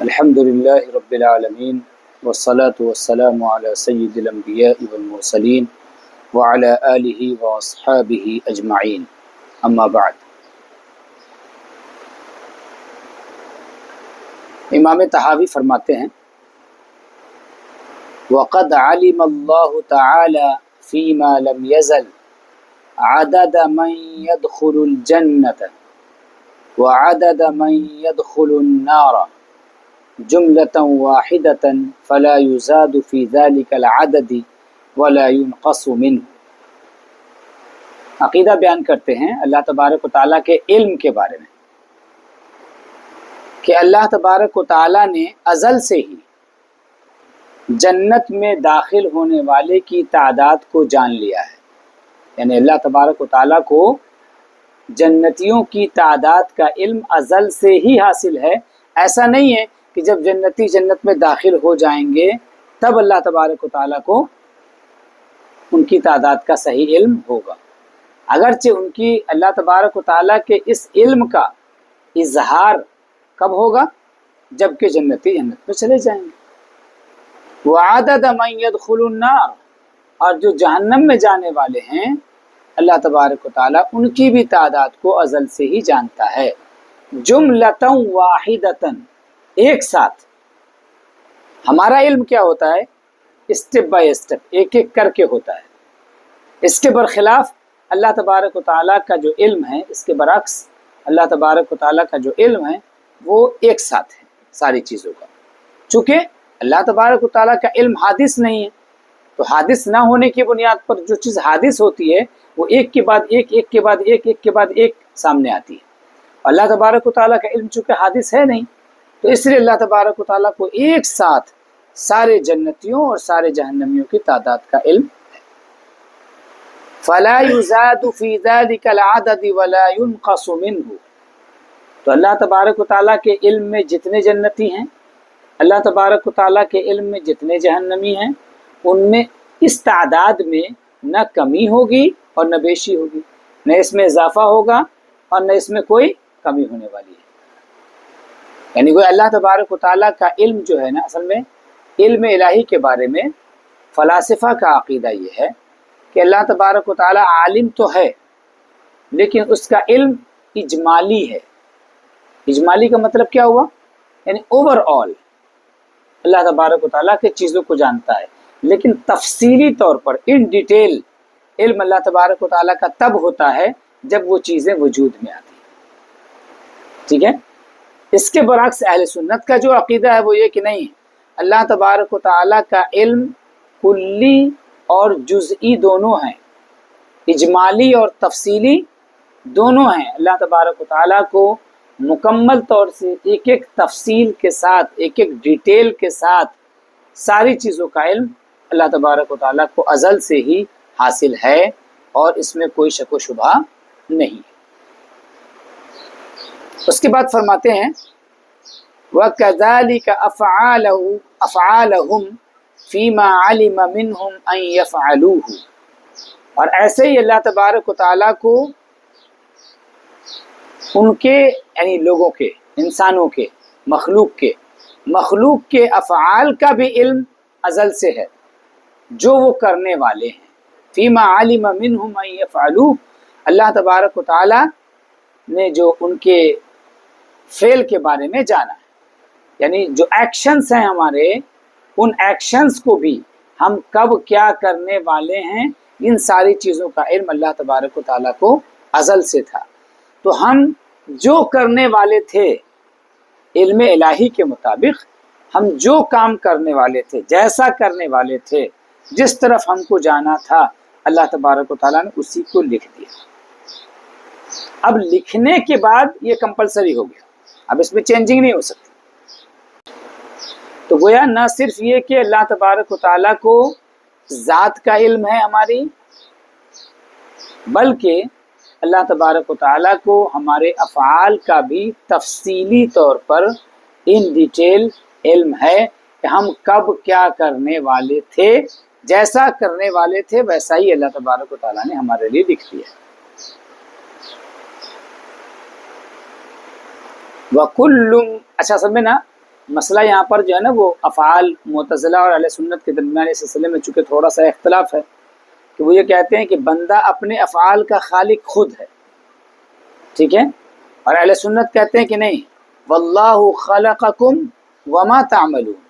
الحمد للہ رب العالمین والصلاة والسلام علی سید الانبیاء والمرسلین وعلی آلہ واصحابہ اجمعین، اما بعد۔ امام طحاوی فرماتے ہیں وَقَدْ عَلِمَ اللَّهُ تَعَالَى فِيمَا لَمْ يَزَلْ عَدَدَ مَنْ يَدْخُلُ الْجَنَّةَ وَعَدَدَ مَنْ يَدْخُلُ النَّارَ جملة واحدة فلا يزاد في ذلك العدد ولا ينقص منه۔ عقیدہ بیان کرتے ہیں اللہ تبارک و تعالیٰ کے علم کے بارے میں کہ اللہ تبارک و تعالیٰ نے ازل سے ہی جنت میں داخل ہونے والے کی تعداد کو جان لیا ہے، یعنی اللہ تبارک و تعالیٰ کو جنتیوں کی تعداد کا علم ازل سے ہی حاصل ہے۔ ایسا نہیں ہے کہ جب جنتی جنت میں داخل ہو جائیں گے تب اللہ تبارک و تعالیٰ کو ان کی تعداد کا صحیح علم ہوگا، اگرچہ ان کی اللہ تبارک و تعالیٰ کے اس علم کا اظہار کب ہوگا؟ جب کہ جنتی جنت میں چلے جائیں گے۔ وَعَدَدَ مَنْ يَدْخُلُ النَّارَ، اور جو جہنم میں جانے والے ہیں اللہ تبارک و تعالیٰ ان کی بھی تعداد کو ازل سے ہی جانتا ہے، جملةً واحدةً، ایک ساتھ۔ ہمارا علم کیا ہوتا ہے؟ اسٹیپ بائی اسٹیپ، ایک ایک کر کے ہوتا ہے۔ اس کے برخلاف اللہ تبارک و تعالیٰ کا جو علم ہے، اس کے برعکس اللہ تبارک و تعالیٰ کا جو علم ہے وہ ایک ساتھ ہے ساری چیزوں کا۔ چونکہ اللہ تبارک و تعالیٰ کا علم حادث نہیں ہے، تو حادث نہ ہونے کی بنیاد پر جو چیز حادث ہوتی ہے وہ ایک کے بعد ایک، ایک کے بعد ایک، ایک کے بعد ایک سامنے آتی ہے۔ اللہ تبارک و تعالیٰ کا علم چونکہ حادث ہے نہیں، تو اس لیے اللہ تبارک و تعالیٰ کو ایک ساتھ سارے جنتیوں اور سارے جہنمیوں کی تعداد کا علم ہے۔ فَلَا يُزَادُ فِي ذَلِكَ الْعَدَدِ وَلَا يُنْقَصُ مِنْهُ، تو اللہ تبارک و تعالیٰ کے علم میں جتنے جنتی ہیں، اللہ تبارک و تعالیٰ کے علم میں جتنے جہنمی ہیں، ان میں اس تعداد میں نہ کمی ہوگی اور نہ بیشی ہوگی، نہ اس میں اضافہ ہوگا اور نہ اس میں کوئی کمی ہونے والی ہے۔ یعنی کوئی اللہ تبارک و تعالیٰ کا علم جو ہے نا، اصل میں علم الہی کے بارے میں فلاسفہ کا عقیدہ یہ ہے کہ اللہ تبارک و تعالیٰ عالم تو ہے لیکن اس کا علم اجمالی ہے۔ اجمالی کا مطلب کیا ہوا؟ یعنی اوور آل اللہ تبارک و تعالیٰ کے چیزوں کو جانتا ہے، لیکن تفصیلی طور پر ان ڈیٹیل علم اللہ تبارک و تعالیٰ کا تب ہوتا ہے جب وہ چیزیں وجود میں آتی ہیں۔ ٹھیک ہے؟ اس کے برعکس اہل سنت کا جو عقیدہ ہے وہ یہ کہ نہیں، اللہ تبارک و تعالیٰ کا علم کلی اور جزئی دونوں ہیں، اجمالی اور تفصیلی دونوں ہیں۔ اللہ تبارک و تعالیٰ کو مکمل طور سے ایک ایک تفصیل کے ساتھ، ایک ایک ڈیٹیل کے ساتھ ساری چیزوں کا علم اللہ تبارک و تعالیٰ کو ازل سے ہی حاصل ہے، اور اس میں کوئی شک و شبہ نہیں ہے۔ اس کے بعد فرماتے ہیں وَكَذَلِكَ أَفْعَالَهُمْ فِيمَا عَلِمَ مِنْهُمْ أَنْ يَفْعَلُوهُ، اور ایسے ہی اللہ تبارک و تعالیٰ کو ان کے، یعنی لوگوں کے، انسانوں کے، مخلوق کے افعال کا بھی علم ازل سے ہے جو وہ کرنے والے ہیں۔ فِيمَا عَلِمَ مِنْهُمْ أَنْ يَفْعَلُوهُ، اللہ تبارک و تعالیٰ نے جو ان کے فعل کے بارے میں جانا ہے، یعنی جو ایکشنز ہیں ہمارے، ان ایکشنز کو بھی ہم کب کیا کرنے والے ہیں، ان ساری چیزوں کا علم اللہ تبارک و تعالیٰ کو ازل سے تھا۔ تو ہم جو کرنے والے تھے علم الہی کے مطابق، ہم جو کام کرنے والے تھے، جیسا کرنے والے تھے، جس طرف ہم کو جانا تھا، اللہ تبارک و تعالیٰ نے اسی کو لکھ دیا۔ اب لکھنے کے بعد یہ کمپلسری ہو گیا، اب اس میں چینجنگ نہیں ہو سکتی۔ تو گویا نہ صرف یہ کہ اللہ تبارک و تعالیٰ کو ذات کا علم ہے ہماری، بلکہ اللہ تبارک و تعالیٰ کو ہمارے افعال کا بھی تفصیلی طور پر ان ڈیٹیل علم ہے کہ ہم کب کیا کرنے والے تھے، جیسا کرنے والے تھے ویسا ہی اللہ تبارک و تعالیٰ نے ہمارے لیے لکھ دیا ہے۔ وَكُلٌّ، اچھا سمجھے نا، مسئلہ یہاں پر جو ہے نا وہ افعال معتزلہ اور اہل سنت کے درمیان اس سلسلے میں چونکہ تھوڑا سا اختلاف ہے کہ وہ یہ کہتے ہیں کہ بندہ اپنے افعال کا خالق خود ہے، ٹھیک ہے، اور اہل سنت کہتے ہیں کہ نہیں، واللہ خلقکم وما تعملون،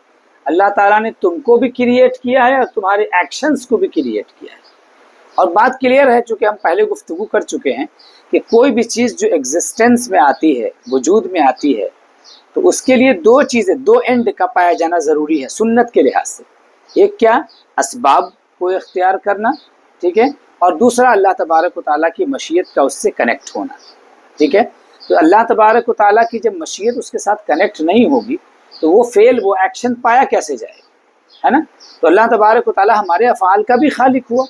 اللہ تعالیٰ نے تم کو بھی کریٹ کیا ہے اور تمہارے ایکشنز کو بھی کریٹ کیا ہے۔ اور بات کلیئر ہے، چونکہ ہم پہلے گفتگو کر چکے ہیں کہ کوئی بھی چیز جو ایگزسٹنس میں آتی ہے، وجود میں آتی ہے، تو اس کے لیے دو چیزیں، دو اینڈ کا پایا جانا ضروری ہے سنت کے لحاظ سے۔ ایک کیا؟ اسباب کو اختیار کرنا، ٹھیک ہے، اور دوسرا اللہ تبارک و تعالیٰ کی مشیت کا اس سے کنیکٹ ہونا، ٹھیک ہے۔ تو اللہ تبارک و تعالیٰ کی جب مشیت اس کے ساتھ کنیکٹ نہیں ہوگی تو وہ فعل، وہ ایکشن پایا کیسے جائے گا، ہے نا؟ تو اللہ تبارک و تعالیٰ ہمارے افعال کا بھی خالق ہوا۔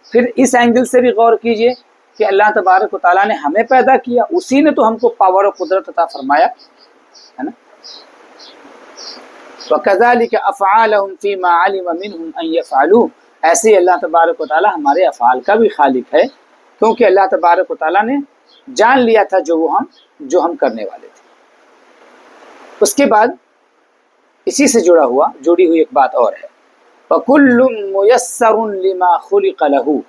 پھر اس اینگل سے بھی غور کیجئے کہ اللہ تبارک و تعالیٰ نے ہمیں پیدا کیا، اسی نے تو ہم کو پاور و قدرت عطا فرمایا، ہے نا؟ وَكَذَلِكَ أَفْعَالَهُمْ فِي مَا عَلِمَ مِنْهُمْ أَنْ يَفْعَلُوا، ایسے ہی اللہ تبارک و تعالیٰ ہمارے افعال کا بھی خالق ہے، کیونکہ اللہ تبارک و تعالیٰ نے جان لیا تھا جو ہم کرنے والے تھے۔ اس کے بعد اسی سے جڑی ہوئی ایک بات اور ہے، وَكُلٌّ مُيَسَّرٌ لِمَا خُلِقَ لَهُ،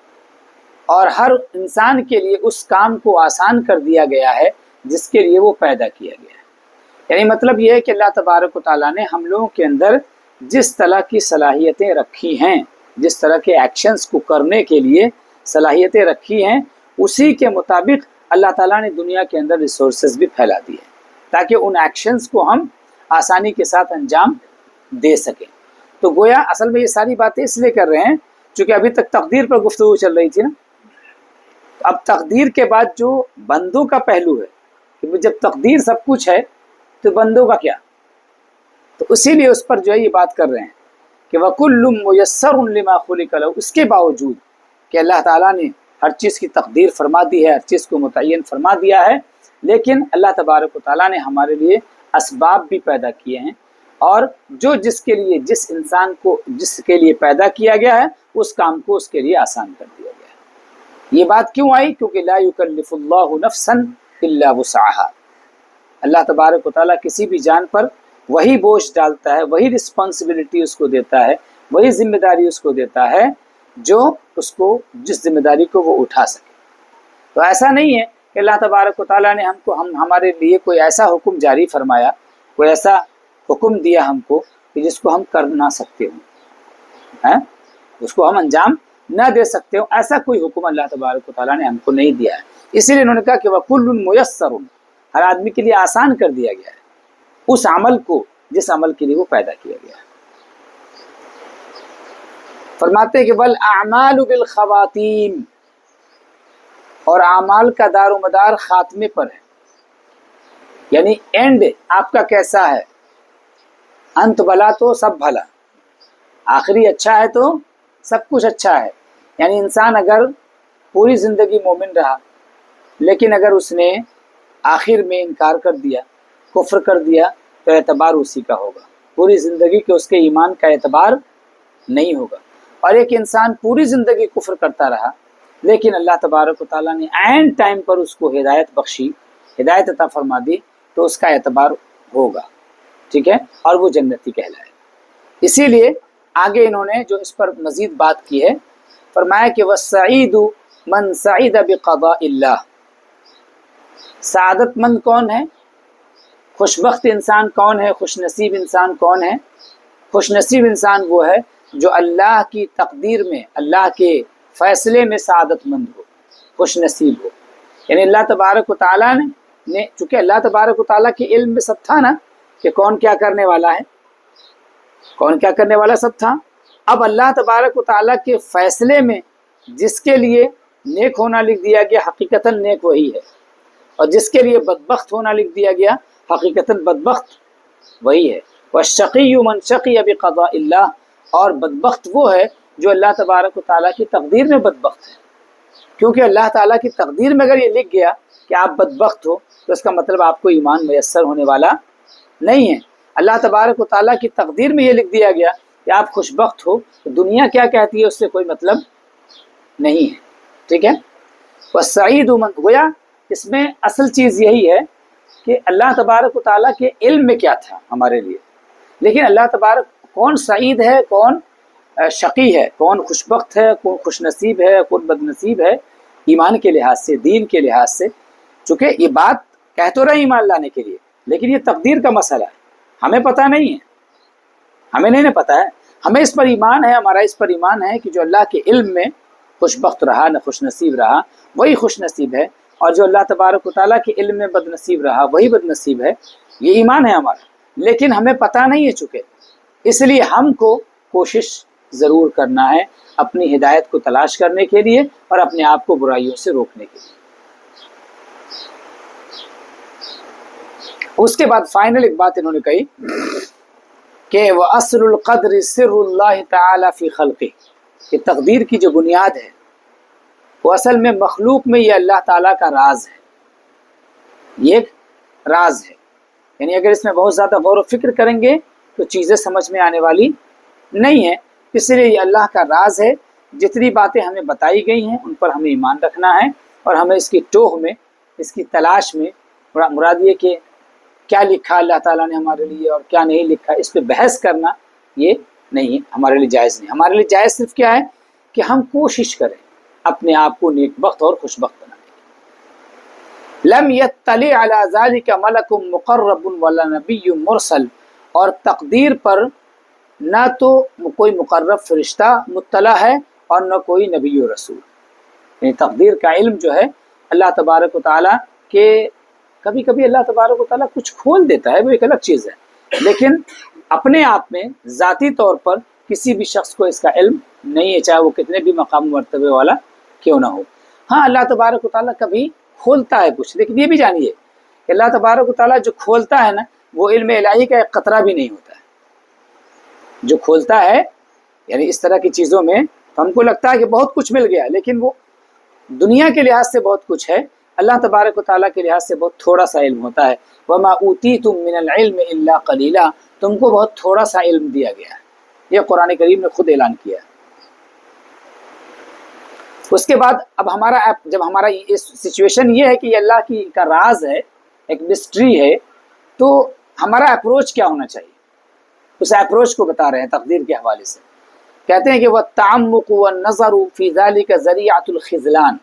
اور ہر انسان کے لیے اس کام کو آسان کر دیا گیا ہے جس کے لیے وہ پیدا کیا گیا ہے۔ یعنی مطلب یہ ہے کہ اللہ تبارک و تعالیٰ نے ہم لوگوں کے اندر جس طرح کی صلاحیتیں رکھی ہیں، جس طرح کے ایکشنز کو کرنے کے لیے صلاحیتیں رکھی ہیں، اسی کے مطابق اللہ تعالیٰ نے دنیا کے اندر ریسورسز بھی پھیلا دی ہیں تاکہ ان ایکشنز کو ہم آسانی کے ساتھ انجام دے سکیں۔ تو گویا اصل میں یہ ساری باتیں اس لیے کر رہے ہیں چونکہ ابھی تک تقدیر پر گفتگو چل رہی تھی نا، اب تقدیر کے بعد جو بندوں کا پہلو ہے کہ جب تقدیر سب کچھ ہے تو بندوں کا کیا، تو اسی لیے اس پر جو ہے یہ بات کر رہے ہیں کہ وَكُلٌّ مُيَسَّرٌ لِمَا خُلِقَ لَهُ، اس کے باوجود کہ اللہ تعالیٰ نے ہر چیز کی تقدیر فرما دی ہے، ہر چیز کو متعین فرما دیا ہے، لیکن اللہ تبارک و تعالیٰ نے ہمارے لیے اسباب بھی پیدا کیے ہیں، اور جس کے لیے، جس انسان کو جس کے لیے پیدا کیا گیا ہے اس کام کو اس کے لیے آسان کر دیا گیا ہے۔ یہ بات کیوں آئی؟ کیونکہ لا یکلف اللہ نفسا الا وسعها، اللہ تبارک و تعالیٰ کسی بھی جان پر وہی بوجھ ڈالتا ہے، وہی رسپانسبلٹی اس کو دیتا ہے، وہی ذمہ داری اس کو دیتا ہے جو اس کو، جس ذمہ داری کو وہ اٹھا سکے۔ تو ایسا نہیں ہے کہ اللہ تبارک و تعالیٰ نے ہمارے لیے کوئی ایسا حکم جاری فرمایا، کوئی ایسا حکم دیا ہم کو کہ جس کو ہم کر نہ سکتے ہوں، اس کو ہم انجام نہ دے سکتے ہوں، ایسا کوئی حکم اللہ تبارک و تعالیٰ نے ہم کو نہیں دیا ہے۔ اسی لیے انہوں نے کہا کہ وَكُلٌّ مُيَسَّرٌ، ہر آدمی کے لیے آسان کر دیا گیا ہے اس عمل کو جس عمل کے لیے وہ پیدا کیا گیا ہے۔ فرماتے ہیں کہ وَالْأَعْمَالُ بِالْخَوَاتِيمِ، اور اعمال کا دار و مدار خاتمے پر ہے، یعنی اینڈ آپ کا کیسا ہے، انت بھلا تو سب بھلا، آخری اچھا ہے تو سب کچھ اچھا ہے۔ یعنی انسان اگر پوری زندگی مومن رہا لیکن اگر اس نے آخر میں انکار کر دیا، کفر کر دیا، تو اعتبار اسی کا ہوگا، پوری زندگی کے اس کے ایمان کا اعتبار نہیں ہوگا۔ اور ایک انسان پوری زندگی کفر کرتا رہا لیکن اللہ تبارک و تعالیٰ نے عین ٹائم پر اس کو ہدایت بخشی، ہدایت عطا فرما دی، تو اس کا اعتبار ہوگا، ٹھیک ہے، اور وہ جنتی کہلائے۔ اسی لیے آگے انہوں نے جو اس پر مزید بات کی ہے، فرمایا کہ وَالسَّعِيدُ مَنْ سَعِدَ بِقَضَاءِ اللَّهِ، سعادت مند کون ہے، خوش بخت انسان کون ہے، خوش نصیب انسان کون ہے؟ خوش نصیب انسان وہ ہے جو اللہ کی تقدیر میں، اللہ کے فیصلے میں سعادت مند ہو، خوش نصیب ہو۔ یعنی اللہ تبارک و تعالیٰ نے چونکہ اللہ تبارک و تعالیٰ کے علم میں سب تھا نا کہ کون کیا کرنے والا ہے، کون کیا کرنے والا سب تھا، اب اللہ تبارک و تعالیٰ کے فیصلے میں جس کے لیے نیک ہونا لکھ دیا گیا حقیقتاً نیک وہی ہے، اور جس کے لیے بدبخت ہونا لکھ دیا گیا حقیقتاً بدبخت وہی ہے۔ وَالشَّقِيُّ مَنْ شَقِيَ بِقَضَاءِ اللَّهِ، اور بدبخت وہ ہے جو اللہ تبارک و تعالیٰ کی تقدیر میں بدبخت ہے، کیونکہ اللہ تعالیٰ کی تقدیر میں اگر یہ لکھ گیا کہ آپ بدبخت ہو تو اس کا مطلب آپ کو ایمان میسر ہونے والا نہیں ہے۔ اللہ تبارک و تعالیٰ کی تقدیر میں یہ لکھ دیا گیا کہ آپ خوش بخت ہو، تو دنیا کیا کہتی ہے اس سے کوئی مطلب نہیں ہے، ٹھیک ہے۔ وَالسَّعِيدُ مَنْ، گویا اس میں اصل چیز یہی ہے کہ اللہ تبارک و تعالیٰ کے علم میں کیا تھا ہمارے لیے، لیکن اللہ تبارک کون سعید ہے، کون شقی ہے، کون خوش بخت ہے، کون خوش نصیب ہے، کون بد نصیب ہے، ایمان کے لحاظ سے، دین کے لحاظ سے. چونکہ یہ بات کہہ تو رہے ایمان لانے کے لیے، لیکن یہ تقدیر کا مسئلہ ہے، ہمیں پتہ نہیں ہے، ہمیں نہیں پتہ ہے. ہمیں اس پر ایمان ہے، ہمارا اس پر ایمان ہے کہ جو اللہ کے علم میں خوش بخت رہا، نہ خوش نصیب رہا، وہی خوش نصیب ہے، اور جو اللہ تبارک و تعالیٰ کے علم میں بد نصیب رہا وہی بد نصیب ہے. یہ ایمان ہے ہمارا، لیکن ہمیں پتہ نہیں ہے. چکے اس لیے ہم کو کوشش ضرور کرنا ہے اپنی ہدایت کو تلاش کرنے کے لیے اور اپنے آپ کو برائیوں سے روکنے کے لیے. اس کے بعد فائنل ایک بات انہوں نے کہی کہ وَأَصْلُ الْقَدْرِ سِرُّ اللَّهِ تَعَالَى فِي خَلْقِهِ، کہ تقدیر کی جو بنیاد ہے وہ اصل میں مخلوق میں یہ اللہ تعالیٰ کا راز ہے، یہ ایک راز ہے. یعنی اگر اس میں بہت زیادہ غور و فکر کریں گے تو چیزیں سمجھ میں آنے والی نہیں ہیں. اس لیے یہ اللہ کا راز ہے. جتنی باتیں ہمیں بتائی گئی ہیں ان پر ہمیں ایمان رکھنا ہے، اور ہمیں اس کی ٹوہ میں، اس کی تلاش میں، مراد یہ کہ کیا لکھا اللہ تعالیٰ نے ہمارے لیے اور کیا نہیں لکھا، اس پہ بحث کرنا یہ نہیں، ہمارے لیے جائز نہیں. ہمارے لیے جائز صرف کیا ہے کہ ہم کوشش کریں اپنے آپ کو نیک بخت اور خوش بخت بنانے کی. لم یطلع علی ذلک ملک مقرب ولا نبی مرسل، اور تقدیر پر نہ تو کوئی مقرب فرشتہ مطلع ہے اور نہ کوئی نبی و رسول. یعنی تقدیر کا علم جو ہے اللہ تبارک و تعالیٰ کے، کبھی کبھی اللہ تبارک و تعالیٰ کچھ کھول دیتا ہے، وہ ایک الگ چیز ہے، لیکن اپنے آپ میں ذاتی طور پر کسی بھی شخص کو اس کا علم نہیں ہے، چاہے وہ کتنے بھی مقام مرتبے والا کیوں نہ ہو. ہاں اللہ تبارک و تعالیٰ کبھی کھولتا ہے کچھ، لیکن یہ بھی جانیے کہ اللہ تبارک و تعالیٰ جو کھولتا ہے نا، وہ علم الہی کا ایک قطرہ بھی نہیں ہوتا ہے. جو کھولتا ہے یعنی اس طرح کی چیزوں میں ہم کو لگتا ہے کہ بہت کچھ مل گیا، لیکن وہ دنیا کے لحاظ سے بہت کچھ ہے، اللہ تبارک و تعالیٰ کے لحاظ سے بہت تھوڑا سا علم ہوتا ہے. وَمَا أُوتِيتُم مِّنَ الْعِلْمِ إِلَّا قَلِيلًا، تم کو بہت تھوڑا سا علم دیا گیا ہے. یہ قرآن کریم نے خود اعلان کیا ہے. اس کے بعد اب جب ہمارا سچویشن یہ ہے کہ یہ اللہ کی کا راز ہے، ایک مسٹری ہے، تو ہمارا اپروچ کیا ہونا چاہیے، اس اپروچ کو بتا رہے ہیں تقدیر کے حوالے سے. کہتے ہیں کہ وَالتَّعَمُّقُ وَالنَّظَرُ فِي ذَلِكَ ذَرِيعَةُ الْخِذْلَانِ،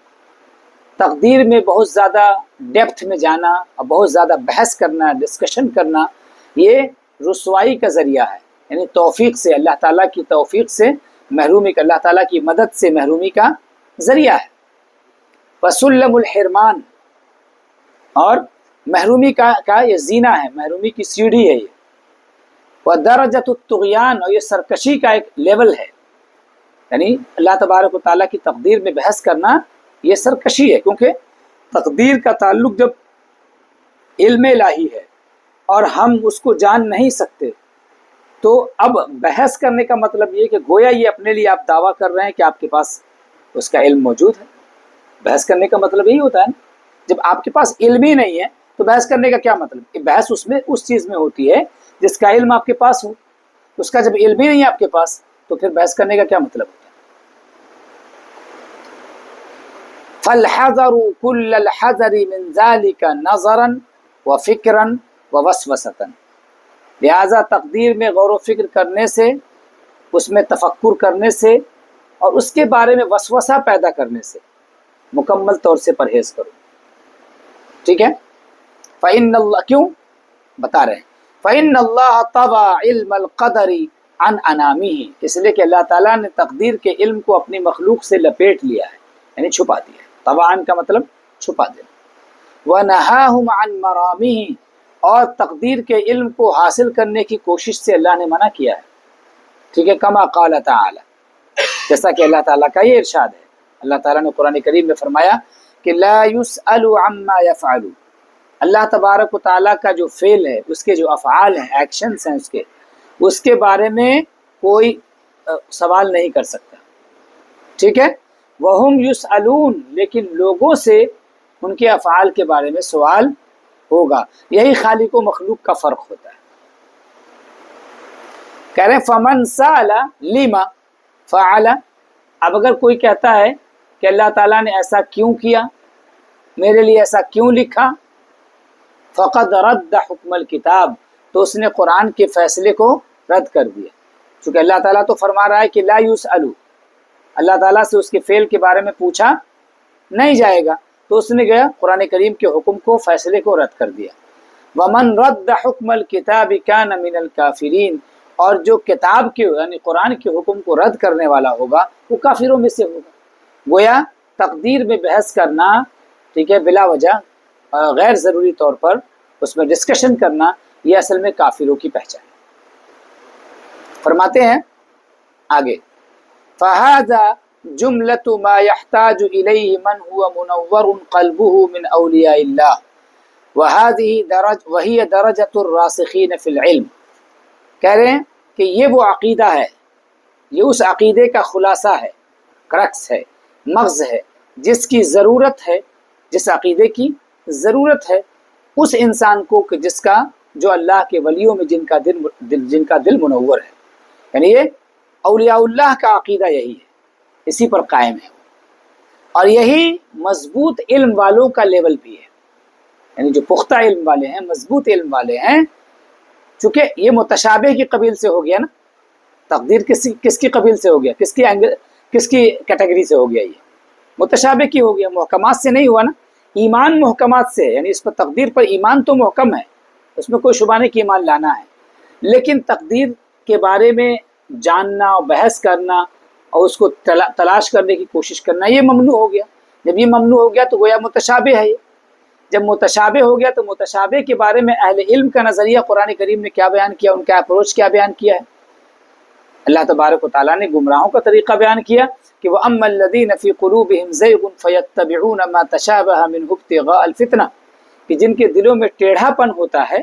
تقدیر میں بہت زیادہ ڈیپتھ میں جانا اور بہت زیادہ بحث کرنا، ڈسکشن کرنا، یہ رسوائی کا ذریعہ ہے. یعنی توفیق سے، اللہ تعالیٰ کی توفیق سے محرومی کا، اللہ تعالیٰ کی مدد سے محرومی کا ذریعہ ہے. وَسُلَّمُ الْحِرْمَانِ، اور محرومی کا یہ زینہ ہے، محرومی کی سیڑھی ہے یہ. وَدَرَجَةُ الطُّغْيَانِ، اور یہ سرکشی کا ایک لیول ہے. یعنی اللہ تبارک و تعالیٰ کی تقدیر میں بحث کرنا یہ سرکشی ہے، کیونکہ تقدیر کا تعلق جب علم الہی ہے اور ہم اس کو جان نہیں سکتے، تو اب بحث کرنے کا مطلب یہ کہ گویا یہ اپنے لیے آپ دعویٰ کر رہے ہیں کہ آپ کے پاس اس کا علم موجود ہے. بحث کرنے کا مطلب یہی ہوتا ہے. جب آپ کے پاس علم ہی نہیں ہے تو بحث کرنے کا کیا مطلب؟ بحث اس چیز میں ہوتی ہے جس کا علم آپ کے پاس ہو. اس کا جب علم ہی نہیں ہے آپ کے پاس تو پھر بحث کرنے کا کیا مطلب ہوتا ہے؟ فَالْحَذَرُ كُلَّ الْحَذَرِ مِنْ ذَلِكَ نَظَرًا وَفِكْرًا وَوَسْوَسَةً، لہٰذا تقدیر میں غور و فکر کرنے سے، اس میں تفکر کرنے سے اور اس کے بارے میں وسوسہ پیدا کرنے سے مکمل طور سے پرہیز کرو. ٹھیک ہے؟ فَإِنَّ اللَّهَ، کیوں بتا رہے ہیں، فَإِنَّ اللَّهَ طَبَعَ عِلْمَ الْقَدَرِ عَنْ أَنَامِهِ، اس لیے کہ اللہ تعالیٰ نے تقدیر کے علم کو اپنی مخلوق سے لپیٹ لیا ہے، یعنی چھپا دیا ہے. طبعاً کا مطلب چھپا دینا. وَنَهَاهُمْ عَنْ مَرَامِهِ، اور تقدیر کے علم کو حاصل کرنے کی کوشش سے اللہ نے منع کیا ہے. ٹھیک ہے؟ کما قال تعالی، جیسا کہ اللہ تعالیٰ کا یہ ارشاد ہے. اللہ تعالیٰ نے قرآن کریم میں فرمایا کہ لا يسأل عما يفعل، اللہ تبارک و تعالیٰ کا جو فعل ہے، اس کے جو افعال ہیں، ایکشنز ہیں، اس کے بارے میں کوئی سوال نہیں کر سکتا. ٹھیک ہے؟ وَهُمْ يُسْأَلُونَ، لیکن لوگوں سے ان کے افعال کے بارے میں سوال ہوگا. یہی خالق و مخلوق کا فرق ہوتا ہے. کہہ رہے ہیں فَمَنْ سَأَلَ لِمَا فَعَلَ، اب اگر کوئی کہتا ہے کہ اللہ تعالیٰ نے ایسا کیوں کیا، میرے لیے ایسا کیوں لکھا، فقد رد حکم الکتاب، تو اس نے قرآن کے فیصلے کو رد کر دیا، چونکہ اللہ تعالیٰ تو فرما رہا ہے کہ لا یسأل، اللہ تعالیٰ سے اس کے فعل کے بارے میں پوچھا نہیں جائے گا، تو اس نے گیا قرآن کریم کے حکم کو، فیصلے کو رد کر دیا۔ ومن رد حکم الکتاب کان من الکافرین، اور جو کتاب کے یعنی قرآن کے حکم کو رد کرنے والا ہوگا وہ کافروں میں سے ہوگا۔ گویا تقدیر میں بحث کرنا، ٹھیک ہے، بلا وجہ غیر ضروری طور پر اس میں ڈسکشن کرنا، یہ اصل میں کافروں کی پہچان ہے۔ فرماتے ہیں آگے، فَهَذَا جُمْلَةُ مَا يَحْتَاجُ إِلَيْهِ مَنْ هُوَ مُنَوَّرٌ قَلْبُهُ مِنْ أَوْلِيَاءِ اللَّهِ وَهِيَ دَرَجَةُ الرَّاسِخِينَ فِي الْعِلْمِ۔ کہہ رہے ہیں کہ یہ وہ عقیدہ ہے، یہ اس عقیدے کا خلاصہ ہے، کرکس ہے، مغز ہے، جس کی ضرورت ہے، جس عقیدے کی ضرورت ہے اس انسان کو کہ جس کا، جو اللہ کے ولیوں میں جن کا دل منور ہے، یعنی یہ اولیاء اللہ کا عقیدہ یہی ہے، اسی پر قائم ہے، اور یہی مضبوط علم والوں کا لیول بھی ہے، یعنی جو پختہ علم والے ہیں، مضبوط علم والے ہیں، چونکہ یہ متشابہ کی قبیل سے ہو گیا نا، تقدیر کس کی قبیل سے ہو گیا، کس کی کیٹیگری سے ہو گیا، یہ متشابہ کی ہو گیا، محکمات سے نہیں ہوا نا، ایمان محکمات سے، یعنی اس پر تقدیر پر ایمان تو محکم ہے، اس میں کوئی شبہ نہیں کہ ایمان لانا ہے، لیکن تقدیر کے بارے میں جاننا اور بحث کرنا اور اس کو تلاش کرنے کی کوشش کرنا یہ ممنوع ہو گیا۔ جب یہ ممنوع ہو گیا تو گویا متشابہ ہے، یہ جب متشابہ ہو گیا تو متشابہ کے بارے میں اہل علم کا نظریہ قرآن کریم نے کیا بیان کیا، ان کا اپروچ کیا بیان کیا ہے؟ اللہ تبارک و تعالیٰ نے گمراہوں کا طریقہ بیان کیا کہ وَأَمَّا الَّذِينَ فِي قُلُوبِهِمْ زَيْغٌ فَيَتَّبِعُونَ مَا تَشَابَهَ مِنْهُ ابْتِغَاءَ الْفِتْنَةِ، کہ جن کے دلوں میں ٹیڑھا پن ہوتا ہے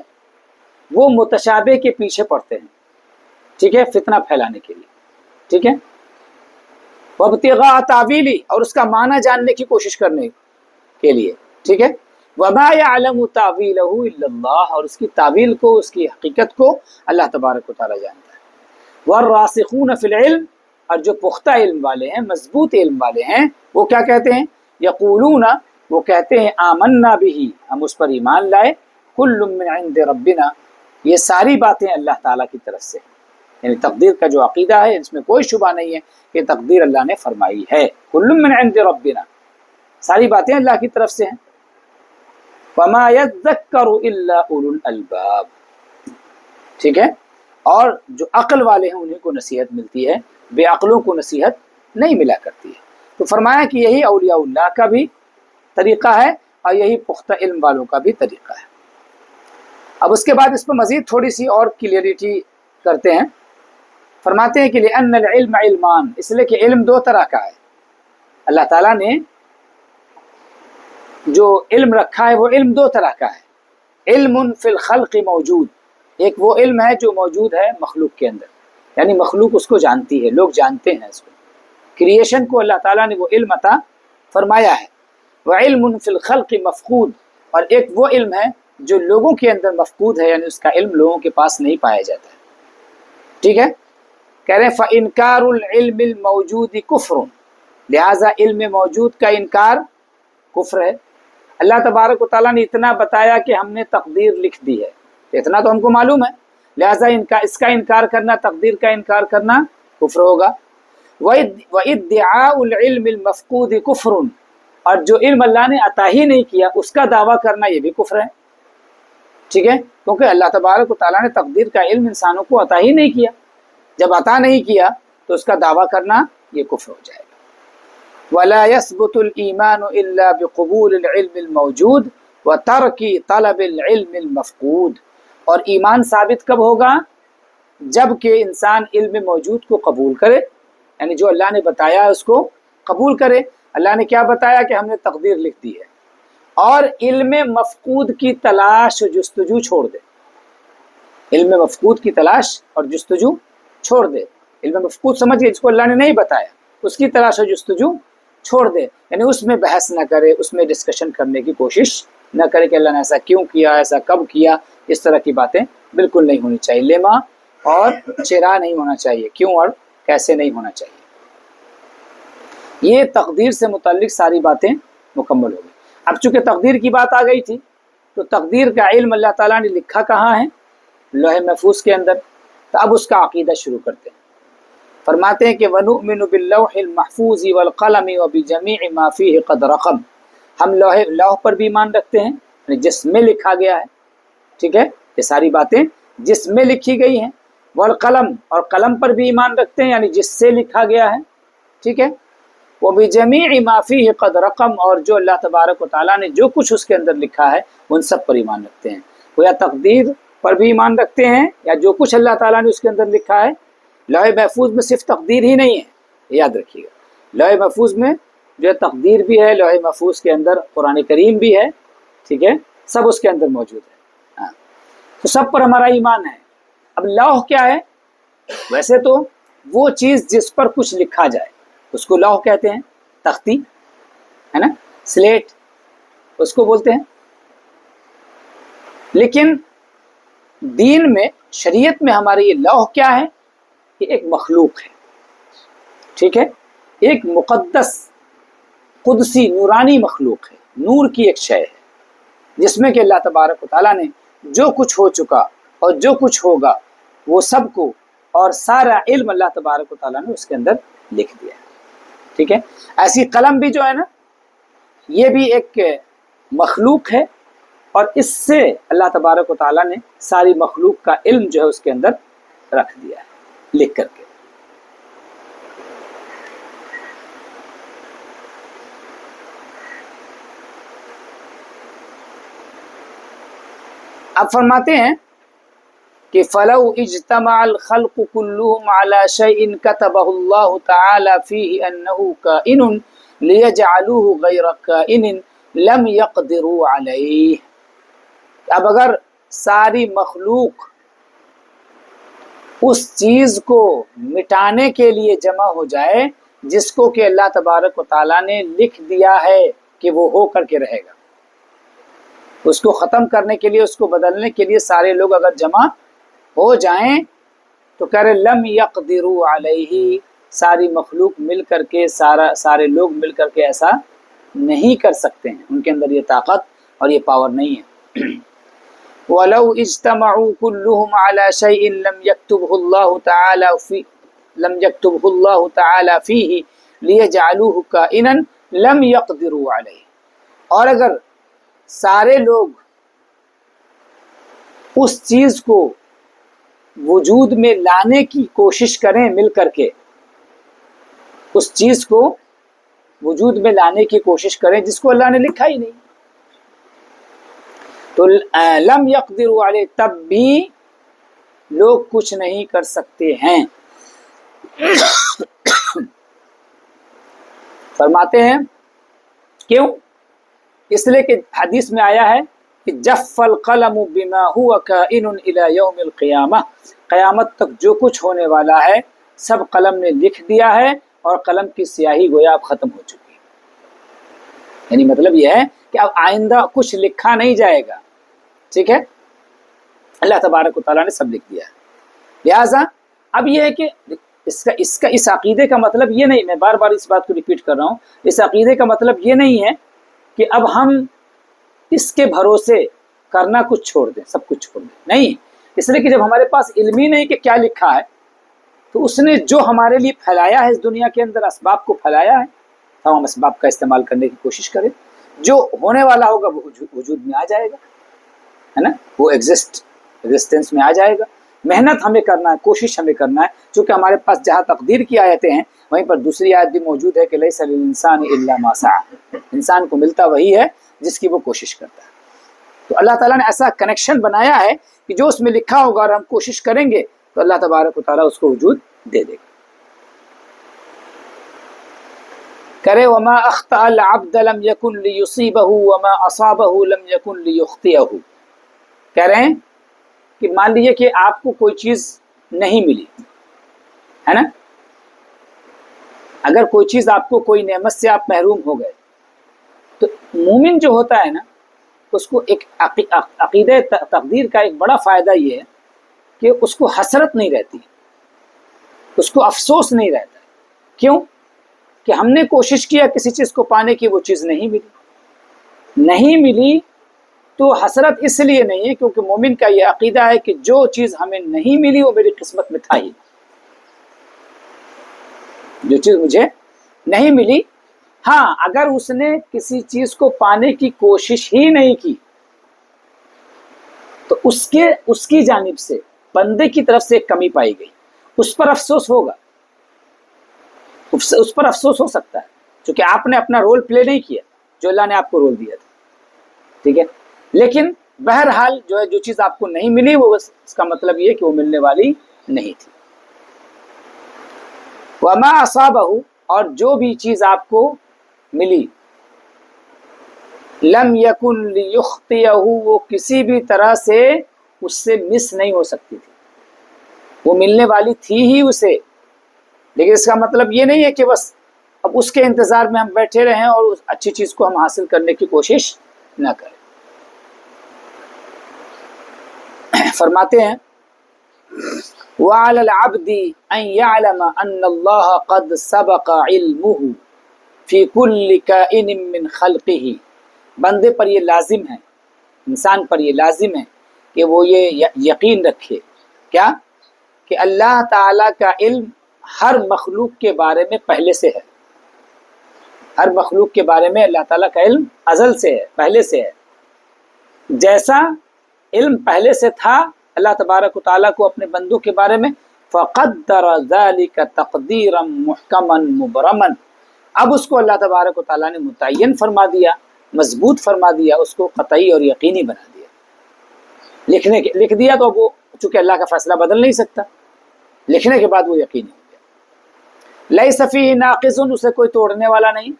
وہ متشابہ کے پیچھے پڑتے ہیں، ٹھیک ہے، فتنہ پھیلانے کے لیے، ٹھیک ہے، وَابْتِغَاءَ تَأْوِيلِهِ، اور اس کا معنی جاننے کی کوشش کرنے کے لیے، ٹھیک ہے، وَمَا يَعْلَمُ تَأْوِيلَهُ إِلَّا اللَّهُ، اور اس کی تعویل کو، اس کی حقیقت کو اللہ تبارک و تعالیٰ جانتا ہے۔ وَالرَّاسِخُونَ فِي الْعِلْمِ، اور جو پختہ علم والے ہیں، مضبوط علم والے ہیں، وہ کیا کہتے ہیں؟ یقولون، وہ کہتے ہیں آمنا بہ، ہم اس پر ایمان لائے، کل من عند ربنا، یہ ساری باتیں اللہ تعالیٰ کی طرف سے، یعنی تقدیر کا جو عقیدہ ہے اس میں کوئی شبہ نہیں ہے کہ تقدیر اللہ نے فرمائی ہے، کل من عند ربنا، ساری باتیں اللہ کی طرف سے ہیں۔ وما يذکر الا اولو الالباب، ٹھیک ہے، اور جو عقل والے ہیں انہیں کو نصیحت ملتی ہے، بے عقلوں کو نصیحت نہیں ملا کرتی ہے۔ تو فرمایا کہ یہی اولیاء اللہ کا بھی طریقہ ہے اور یہی پختہ علم والوں کا بھی طریقہ ہے۔ اب اس کے بعد اس پر مزید تھوڑی سی اور کلیئرٹی کرتے ہیں، فرماتے ہیں کہ لأن العلم علمان، اس لیے کہ علم دو طرح کا ہے، اللہ تعالیٰ نے جو علم رکھا ہے وہ علم دو طرح کا ہے، علم فی الخلق موجود، ایک وہ علم ہے جو موجود ہے مخلوق کے اندر، یعنی مخلوق اس کو جانتی ہے، لوگ جانتے ہیں اس کو، کریشن کو اللہ تعالیٰ نے وہ علم عطا فرمایا ہے۔ وعلم فی الخلق مفقود، اور ایک وہ علم ہے جو لوگوں کے اندر مفقود ہے، یعنی اس کا علم لوگوں کے پاس نہیں پایا جاتا ہے، ٹھیک ہے، کہہ رہے ہیں فَإِنْكَارُ الْعِلْمِ الْمَوْجُودِ كُفْرٌ، لہٰذا علم موجود کا انکار کفر ہے۔ اللہ تبارک و تعالیٰ نے اتنا بتایا کہ ہم نے تقدیر لکھ دی ہے، اتنا تو ہم کو معلوم ہے، لہٰذا اس کا انکار کرنا، تقدیر کا انکار کرنا کفر ہوگا۔ وَإِدِّعَاءُ الْعِلْمِ الْمَفْقُودِ كُفْرٌ، اور جو علم اللہ نے عطا ہی نہیں کیا اس کا دعویٰ کرنا یہ بھی کفر ہے، ٹھیک ہے، کیونکہ اللہ تبارک و تعالیٰ نے تقدیر کا علم انسانوں کو عطا ہی نہیں کیا، جب عطا نہیں کیا تو اس کا دعویٰ کرنا یہ کفر ہو جائے گا۔ وَلَا يَثْبُتُ الْإِيمَانُ إِلَّا بِقُبُولِ الْعِلْمِ الْمَوْجُودِ وَتَرْكِ طَلَبِ الْعِلْمِ الْمَفْقُودِ، اور ایمان ثابت کب ہوگا؟ جب کہ انسان علم موجود کو قبول کرے، یعنی جو اللہ نے بتایا ہے اس کو قبول کرے۔ اللہ نے کیا بتایا کہ ہم نے تقدیر لکھ دی ہے، اور علم مفقود کی تلاش و جستجو چھوڑ دے، علم مفقود کی تلاش اور جستجو چھوڑ دے، علم مفقود سمجھ گئے، جس کو اللہ نے نہیں بتایا اس کی تلاش و جستجو چھوڑ دے، یعنی اس میں بحث نہ کرے، اس میں ڈسکشن کرنے کی کوشش نہ کرے کہ اللہ نے ایسا کیوں کیا، ایسا کب کیا، اس طرح کی باتیں بالکل نہیں ہونی چاہیے، لیما اور چرا نہیں ہونا چاہیے، کیوں اور کیسے نہیں ہونا چاہیے۔ یہ تقدیر سے متعلق ساری باتیں مکمل ہو گئی۔ اب چونکہ تقدیر کی بات آ گئی تھی تو تقدیر کا علم اللہ تعالیٰ نے لکھا کہاں ہے؟ لوح محفوظ کے اندر۔ تو اب اس کا عقیدہ شروع کرتے ہیں۔ فرماتے ہیں کہ وَنُؤْمِنُ بِاللَّوْحِ الْمَحْفُوظِ وَالْقَلَمِ وَبِجَمِيعِ مَا فِيهِ قَدْ رَقَمَ، ہم لوح پر بھی ایمان رکھتے ہیں، یعنی جس میں لکھا گیا ہے، ٹھیک ہے، یہ ساری باتیں جس میں لکھی گئی ہیں۔ والقلم، اور قلم پر بھی ایمان رکھتے ہیں، یعنی جس سے لکھا گیا ہے، ٹھیک ہے۔ وَبِجَمِيعِ مَا فِيهِ قَدْ رَقَمَ، اور جو اللہ تبارک و تعالیٰ نے جو کچھ اس کے اندر لکھا ہے ان سب پر ایمان رکھتے ہیں۔ وہ یا تقدیر پر بھی ایمان رکھتے ہیں، یا جو کچھ اللہ تعالیٰ نے اس کے اندر لکھا ہے۔ لوح محفوظ میں صرف تقدیر ہی نہیں ہے، یاد رکھیے گا، لوح محفوظ میں جو ہے تقدیر بھی ہے، لوح محفوظ کے اندر قرآن کریم بھی ہے، ٹھیک ہے، سب اس کے اندر موجود ہے۔ ہاں، تو سب پر ہمارا ایمان ہے۔ اب لوح کیا ہے؟ ویسے تو وہ چیز جس پر کچھ لکھا جائے اس کو لوح کہتے ہیں، تختی ہے نا، سلیٹ اس کو بولتے ہیں۔ لیکن دین میں، شریعت میں ہمارے یہ لوح کیا ہے؟ یہ ایک مخلوق ہے، ٹھیک ہے، ایک مقدس قدسی نورانی مخلوق ہے، نور کی ایک شے ہے، جس میں کہ اللہ تبارک و تعالیٰ نے جو کچھ ہو چکا اور جو کچھ ہوگا وہ سب کو، اور سارا علم اللہ تبارک و تعالیٰ نے اس کے اندر لکھ دیا ہے، ٹھیک ہے۔ ایسی قلم بھی جو ہے نا، یہ بھی ایک مخلوق ہے، اور اس سے اللہ تبارک و تعالیٰ نے ساری مخلوق کا علم جو ہے اس کے اندر رکھ دیا ہے لکھ کر کے۔ اب فرماتے ہیں کہ فَلَوْ اجْتَمَعَ الْخَلْقُ كُلُّهُمْ عَلَى شَيْءٍ كَتَبَهُ اللَّهُ تَعَالَى فِيهِ أَنَّهُ كَائِنٌ لِيَجْعَلُوهُ غَيْرَ كَائِنٍ لَمْ يَقْدِرُوا عَلَيْهِ۔ اب اگر ساری مخلوق اس چیز کو مٹانے کے لیے جمع ہو جائے جس کو کہ اللہ تبارک و تعالیٰ نے لکھ دیا ہے کہ وہ ہو کر کے رہے گا، اس کو ختم کرنے کے لیے، اس کو بدلنے کے لیے سارے لوگ اگر جمع ہو جائیں تو کہہ رہے لم یقدروا علیہ، ساری مخلوق مل کر کے، سارے لوگ مل کر کے ایسا نہیں کر سکتے ہیں، ان کے اندر یہ طاقت اور یہ پاور نہیں ہے۔ وَلَوْ اجْتَمَعُوا كُلُّهُمْ عَلَى شَيْءٍ لَمْ يَكْتُبْهُ اللَّهُ تَعَالَى فِيهِ لِيَجْعَلُوهُ كَائِنًا لَمْ يَقْدِرُوا عَلَيْهِ، اور اگر سارے لوگ اس چیز کو وجود میں لانے کی کوشش کریں، مل کر کے اس چیز کو وجود میں لانے کی کوشش کریں جس کو اللہ نے لکھا ہی نہیں، تو لم یقدروا علیہ، تب بھی لوگ کچھ نہیں کر سکتے ہیں۔ فرماتے ہیں کیوں؟ اس لیے کہ حدیث میں آیا ہے کہ جف القلم بما هو کائن الی یوم القیامہ، قیامت تک جو کچھ ہونے والا ہے سب قلم نے لکھ دیا ہے، اور قلم کی سیاہی گویا اب ختم ہو چکی ہے۔ یعنی مطلب یہ ہے کہ اب آئندہ کچھ لکھا نہیں جائے گا، ٹھیک ہے، اللہ تبارک و تعالیٰ نے سب لکھ دیا ہے۔ لہٰذا اب یہ ہے کہ اس عقیدے کا مطلب یہ نہیں، میں بار بار اس بات کو ریپیٹ کر رہا ہوں، اس عقیدے کا مطلب یہ نہیں ہے کہ اب ہم اس کے بھروسے کرنا کچھ چھوڑ دیں، سب کچھ چھوڑ دیں، نہیں، اس لیے کہ جب ہمارے پاس علم ہی نہیں کہ کیا لکھا ہے، تو اس نے جو ہمارے لیے پھیلایا ہے اس دنیا کے اندر، اسباب کو پھیلایا ہے، ہم اسباب کا استعمال کرنے کی کوشش کریں، جو ہونے والا ہوگا وہ وجود میں آ جائے گا، ہے نا، وہ ایگزسٹنس میں آ جائے گا۔ محنت ہمیں کرنا ہے، کوشش ہمیں کرنا ہے، چونکہ ہمارے پاس جہاں تقدیر کی آیتیں ہیں وہیں پر دوسری آیت بھی موجود ہے کہ لیس للانسان الا ما سعی، انسان کو ملتا وہی ہے جس کی وہ کوشش کرتا ہے۔ تو اللہ تعالیٰ نے ایسا کنیکشن بنایا ہے کہ جو اس میں لکھا ہوگا اور ہم کوشش کریں گے تو اللہ تبارک و تعالیٰ اس کو وجود دے دے گا۔ کرے وما اخطأ العبد لم يكن ليصيبه وما اصابه لم يكن ليخطئه، کہہ رہے ہیں کہ مان لیجیے کہ آپ کو کوئی چیز نہیں ملی ہے نا، اگر کوئی چیز آپ کو، کوئی نعمت سے آپ محروم ہو گئے، تو مومن جو ہوتا ہے نا اس کو ایک عقیدہ تقدیر کا ایک بڑا فائدہ یہ ہے کہ اس کو حسرت نہیں رہتی، اس کو افسوس نہیں رہتا ہے۔ کیوں؟ کہ ہم نے کوشش کیا کسی چیز کو پانے کی، وہ چیز نہیں ملی، تو حسرت اس لیے نہیں ہے کیونکہ مومن کا یہ عقیدہ ہے کہ جو چیز ہمیں نہیں ملی وہ میری قسمت میں تھا ہی، جو چیز مجھے نہیں ملی، ہاں اگر اس نے کسی چیز کو پانے کی کوشش ہی نہیں کی تو اس کی جانب سے بندے کی طرف سے ایک کمی پائی گئی، اس پر افسوس ہوگا، اس پر افسوس ہو سکتا ہے کیونکہ آپ نے اپنا رول پلے نہیں کیا جو اللہ نے آپ کو رول دیا تھا، ٹھیک ہے، لیکن بہرحال جو ہے جو چیز آپ کو نہیں ملی وہ اس کا مطلب یہ کہ وہ ملنے والی نہیں تھی۔ وما اصابہ، اور جو بھی چیز آپ کو ملی، لم یکن لیخطئہ، وہ کسی بھی طرح سے اس سے مس نہیں ہو سکتی تھی، وہ ملنے والی تھی ہی اسے، لیکن اس کا مطلب یہ نہیں ہے کہ بس اب اس کے انتظار میں ہم بیٹھے رہیں اور اس اچھی چیز کو ہم حاصل کرنے کی کوشش نہ کریں۔ فرماتے ہیں وَعَلَى الْعَبْدِ أَن يَعْلَمَ أَنَّ اللَّهَ قَدْ سَبَقَ عِلْمُهُ فِي كُلِّ كَائِنٍ مِّنْ خَلْقِهِ، بندے پر یہ لازم ہے، انسان پر یہ لازم ہے کہ وہ یہ یقین رکھے کیا کہ اللہ تعالیٰ کا علم ہر مخلوق کے بارے میں پہلے سے ہے، ہر مخلوق کے بارے میں اللہ تعالیٰ کا علم ازل سے ہے، پہلے سے ہے، جیسا علم پہلے سے تھا اللہ تبارک و تعالیٰ کو اپنے بندوں کے بارے میں، فَقَدَّرَ ذَلِكَ تَقْدِيرًا مُحْكَمًا مُبْرَمًا، اب اس کو اللہ تبارک و تعالیٰ نے متعین فرما دیا، مضبوط فرما دیا، اس کو قطعی اور یقینی بنا دیا، لکھ دیا تو اب وہ چونکہ اللہ کا فیصلہ بدل نہیں سکتا، لکھنے کے بعد وہ یقینی ہو گیا۔ لَيْسَ فِيهِ نَاقِصٌ، اسے کوئی توڑنے والا نہیں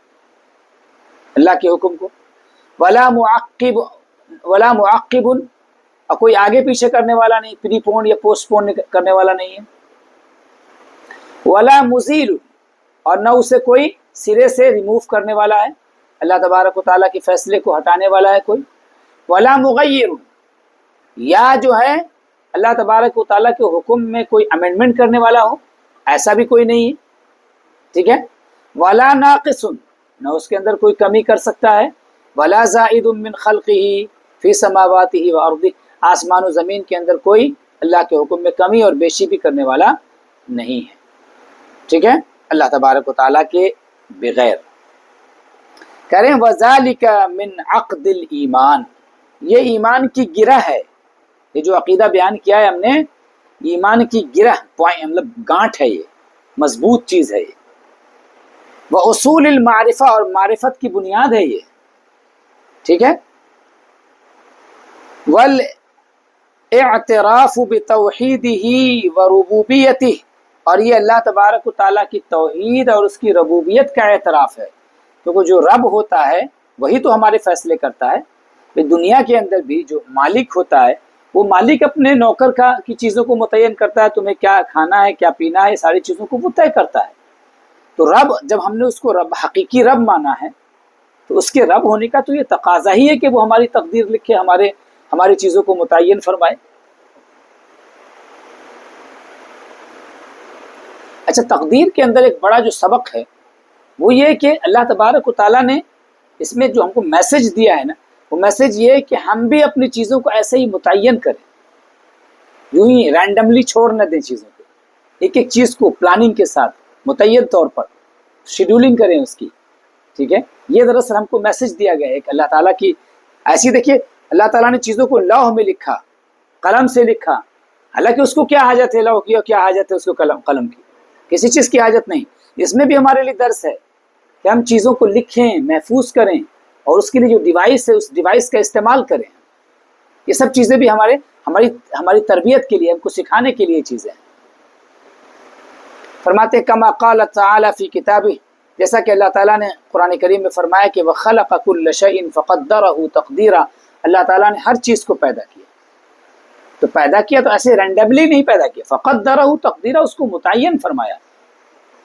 اللہ کے حکم کو، وَلَا مُعَقِّبٌ، اور کوئی آگے پیچھے کرنے والا نہیں، پری پون یا پوسٹ پون کرنے والا نہیں ہے، وَلَا مُزِيلٌ، اور نہ اسے کوئی سرے سے ریموو کرنے والا ہے، اللہ تبارک و تعالیٰ کے فیصلے کو ہٹانے والا ہے کوئی، وَلَا مُغَيِّرٌ، یا جو ہے اللہ تبارک و تعالیٰ کے حکم میں کوئی امینڈمنٹ کرنے والا ہو، ایسا بھی کوئی نہیں ہے، ٹھیک ہے، وَلَا نَاقِصٌ، نہ اس کے اندر کوئی کمی کر سکتا ہے، وَلَا زَائِدٌ مِّن خَلْقِهِ فِي سَمَاوَاتِهِ وَأَرْضِهِ، آسمان و زمین کے اندر کوئی اللہ کے حکم میں کمی اور بیشی بھی کرنے والا نہیں ہے، ٹھیک ہے، اللہ تبارک و تعالیٰ کے بغیر۔ کریں وَذَلِكَ مِنْ عَقْدِ الْإِيمَانِ، یہ ایمان کی گرہ ہے، یہ جو عقیدہ بیان کیا ہے ہم نے، ایمان کی گرہ، مطلب گانٹھ ہے، یہ مضبوط چیز ہے، یہ وَأُصُولِ الْمَعْرِفَةِ، اور معرفت کی بنیاد ہے یہ، ٹھیک ہے، وَالْإِعْتِرَافُ بِتَوْحِيدِهِ وَرُبُوبِيَّتِهِ، اور یہ اللہ تبارک و تعالیٰ کی توحید اور اس کی ربوبیت کا اعتراف ہے، کیونکہ جو رب ہوتا ہے وہی تو ہمارے فیصلے کرتا ہے، دنیا کے اندر بھی جو مالک ہوتا ہے وہ مالک اپنے نوکر کی چیزوں کو متعین کرتا ہے، تمہیں کیا کھانا ہے کیا پینا ہے، ساری چیزوں کو وہ طے کرتا ہے، تو رب جب ہم نے اس کو رب، حقیقی رب مانا ہے تو اس کے رب ہونے کا تو یہ تقاضا ہی ہے کہ وہ ہماری تقدیر لکھے، ہماری چیزوں کو متعین فرمائے۔ اچھا، تقدیر کے اندر ایک بڑا جو سبق ہے وہ یہ کہ اللہ تبارک و تعالیٰ نے اس میں جو ہم کو میسج دیا ہے نا، وہ میسج یہ ہے کہ ہم بھی اپنی چیزوں کو ایسے ہی متعین کریں، یوں ہی رینڈملی چھوڑ نہ دیں چیزوں کو، ایک ایک چیز کو پلاننگ کے ساتھ متعین طور پر شیڈولنگ کریں اس کی، ٹھیک ہے، یہ دراصل ہم کو میسج دیا گیا ہے کہ اللہ تعالیٰ کی ایسی، دیکھیے اللہ تعالیٰ نے چیزوں کو لوح میں لکھا، قلم سے لکھا، حالانکہ اس کو کیا حاجت ہے لوح کی اور کیا حاجت ہے اس کو قلم کی، کسی چیز کی حاجت نہیں، اس میں بھی ہمارے لیے درس ہے کہ ہم چیزوں کو لکھیں، محفوظ کریں، اور اس کے لیے جو ڈیوائس ہے اس ڈیوائس کا استعمال کریں، یہ سب چیزیں بھی ہماری تربیت کے لیے، ہم کو سکھانے کے لیے چیزیں ہیں۔ فرماتے کما قال تعالی فی کتابہ، جیسا کہ اللہ تعالیٰ نے قرآن کریم میں فرمایا کہ وَخَلَقَ كُلَّ شَيْءٍ فَقَدَّرَهُ تَقْدِيرًا، اللہ تعالیٰ نے ہر چیز کو پیدا کیا، تو پیدا کیا تو ایسے رینڈملی نہیں پیدا کیا، فَقَدَّرَهُ تَقْدِيرًا، اس کو متعین فرمایا،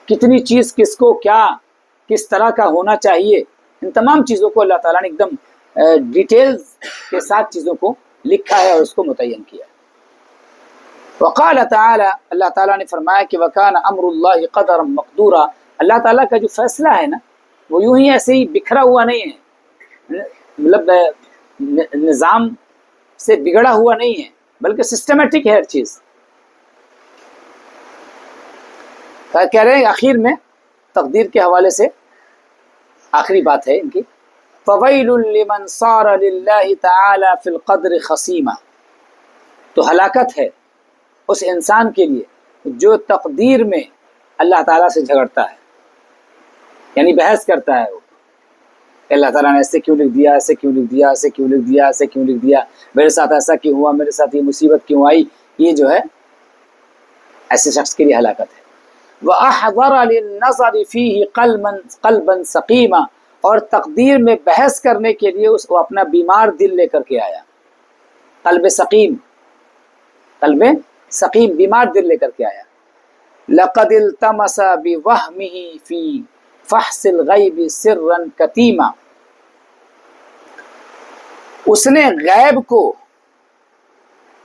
کتنی چیز کس کو کیا کس طرح کا ہونا چاہیے، ان تمام چیزوں کو اللہ تعالیٰ نے ایک دم ڈیٹیلز کے ساتھ چیزوں کو لکھا ہے اور اس کو متعین کیا ہے۔ وقال تعالی، اللہ تعالیٰ نے فرمایا کہ وکان امر اللہ قدرا مقدورا، اللہ تعالیٰ کا جو فیصلہ ہے نا وہ یوں ہی ایسے ہی بکھرا ہوا نہیں ہے، مطلب نظام سے بگڑا ہوا نہیں ہے، بلکہ سسٹمیٹک ہے ہر چیز۔ کہہ رہے ہیں آخر میں تقدیر کے حوالے سے آخری بات ہے ان کی، فَوَيْلٌ لِمَنْ صَارَ لِلَّهِ تَعَالَى فِي الْقَدْرِ خَصِيمًا، تو ہلاکت ہے اس انسان کے لیے جو تقدیر میں اللہ تعالیٰ سے جھگڑتا ہے، یعنی بحث کرتا ہے وہ، اللہ تعالیٰ نے ایسے کیوں لکھ دیا، ایسے کیوں لکھ دیا، ایسے کیوں لکھ دیا، ایسے کیوں لکھ دیا، میرے ساتھ ایسا کیوں ہوا، میرے ساتھ یہ مصیبت کیوں آئی، یہ جو ہے ایسے شخص کے لیے ہلاکت ہے۔ وَأَحْضَرَ لِلنَّظَرِ فِيهِ قَلْبًا سَقِيمًا، اور تقدیر میں بحث کرنے کے لیے اس کو اپنا بیمار دل لے کر کے آیا، قلب سقیم، قلب سقیم بیمار دل لے کر کے آیا۔ لَقَدِ الْتَمَسَ بِوَهْمِهِ فِي فَحْصِ الْغَيْبِ سِرًّا كَتِيمًا، اس نے غیب کو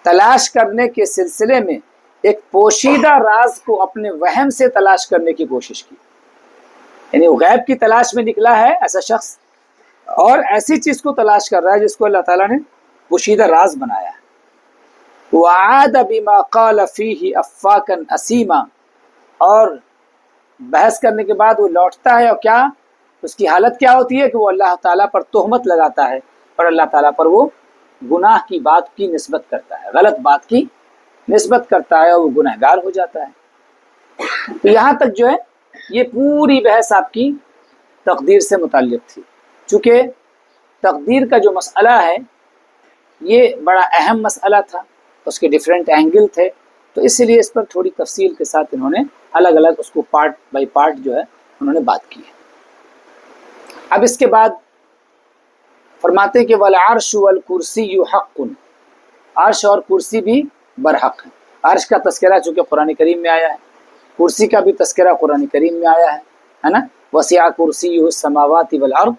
تلاش کرنے کے سلسلے میں ایک پوشیدہ راز کو اپنے وہم سے تلاش کرنے کی کوشش کی، یعنی وہ غیب کی تلاش میں نکلا ہے ایسا شخص، اور ایسی چیز کو تلاش کر رہا ہے جس کو اللہ تعالیٰ نے پوشیدہ راز بنایا ہے۔ وَعَادَ بِمَا قَالَ فِيهِ أَفَّاكًا أَثِيمًا، اور بحث کرنے کے بعد وہ لوٹتا ہے، اور کیا اس کی حالت کیا ہوتی ہے کہ وہ اللہ تعالیٰ پر تہمت لگاتا ہے اور اللہ تعالیٰ پر وہ گناہ کی بات کی نسبت کرتا ہے، غلط بات کی نسبت کرتا ہے، اور وہ گنہگار ہو جاتا ہے۔ تو یہاں تک جو ہے یہ پوری بحث آپ کی تقدیر سے متعلق تھی۔ چونکہ تقدیر کا جو مسئلہ ہے یہ بڑا اہم مسئلہ تھا، اس کے ڈیفرنٹ اینگل تھے، تو اس لیے اس پر تھوڑی تفصیل کے ساتھ انہوں نے الگ الگ اس کو پارٹ بائی پارٹ جو ہے انہوں نے بات کی ہے۔ اب اس کے بعد فرماتے کہ وَالْعَرْشُ وَالْكُرْسِيُّ حَقٌّ، عرش اور کرسی بھی برحق ہے۔ عرش کا تذکرہ چونکہ قرآن کریم میں آیا ہے، کرسی کا بھی تذکرہ قرآن کریم میں آیا ہے نا، وَسِعَ كُرْسِيُّهُ السَّمَاوَاتِ وَالْأَرْضِ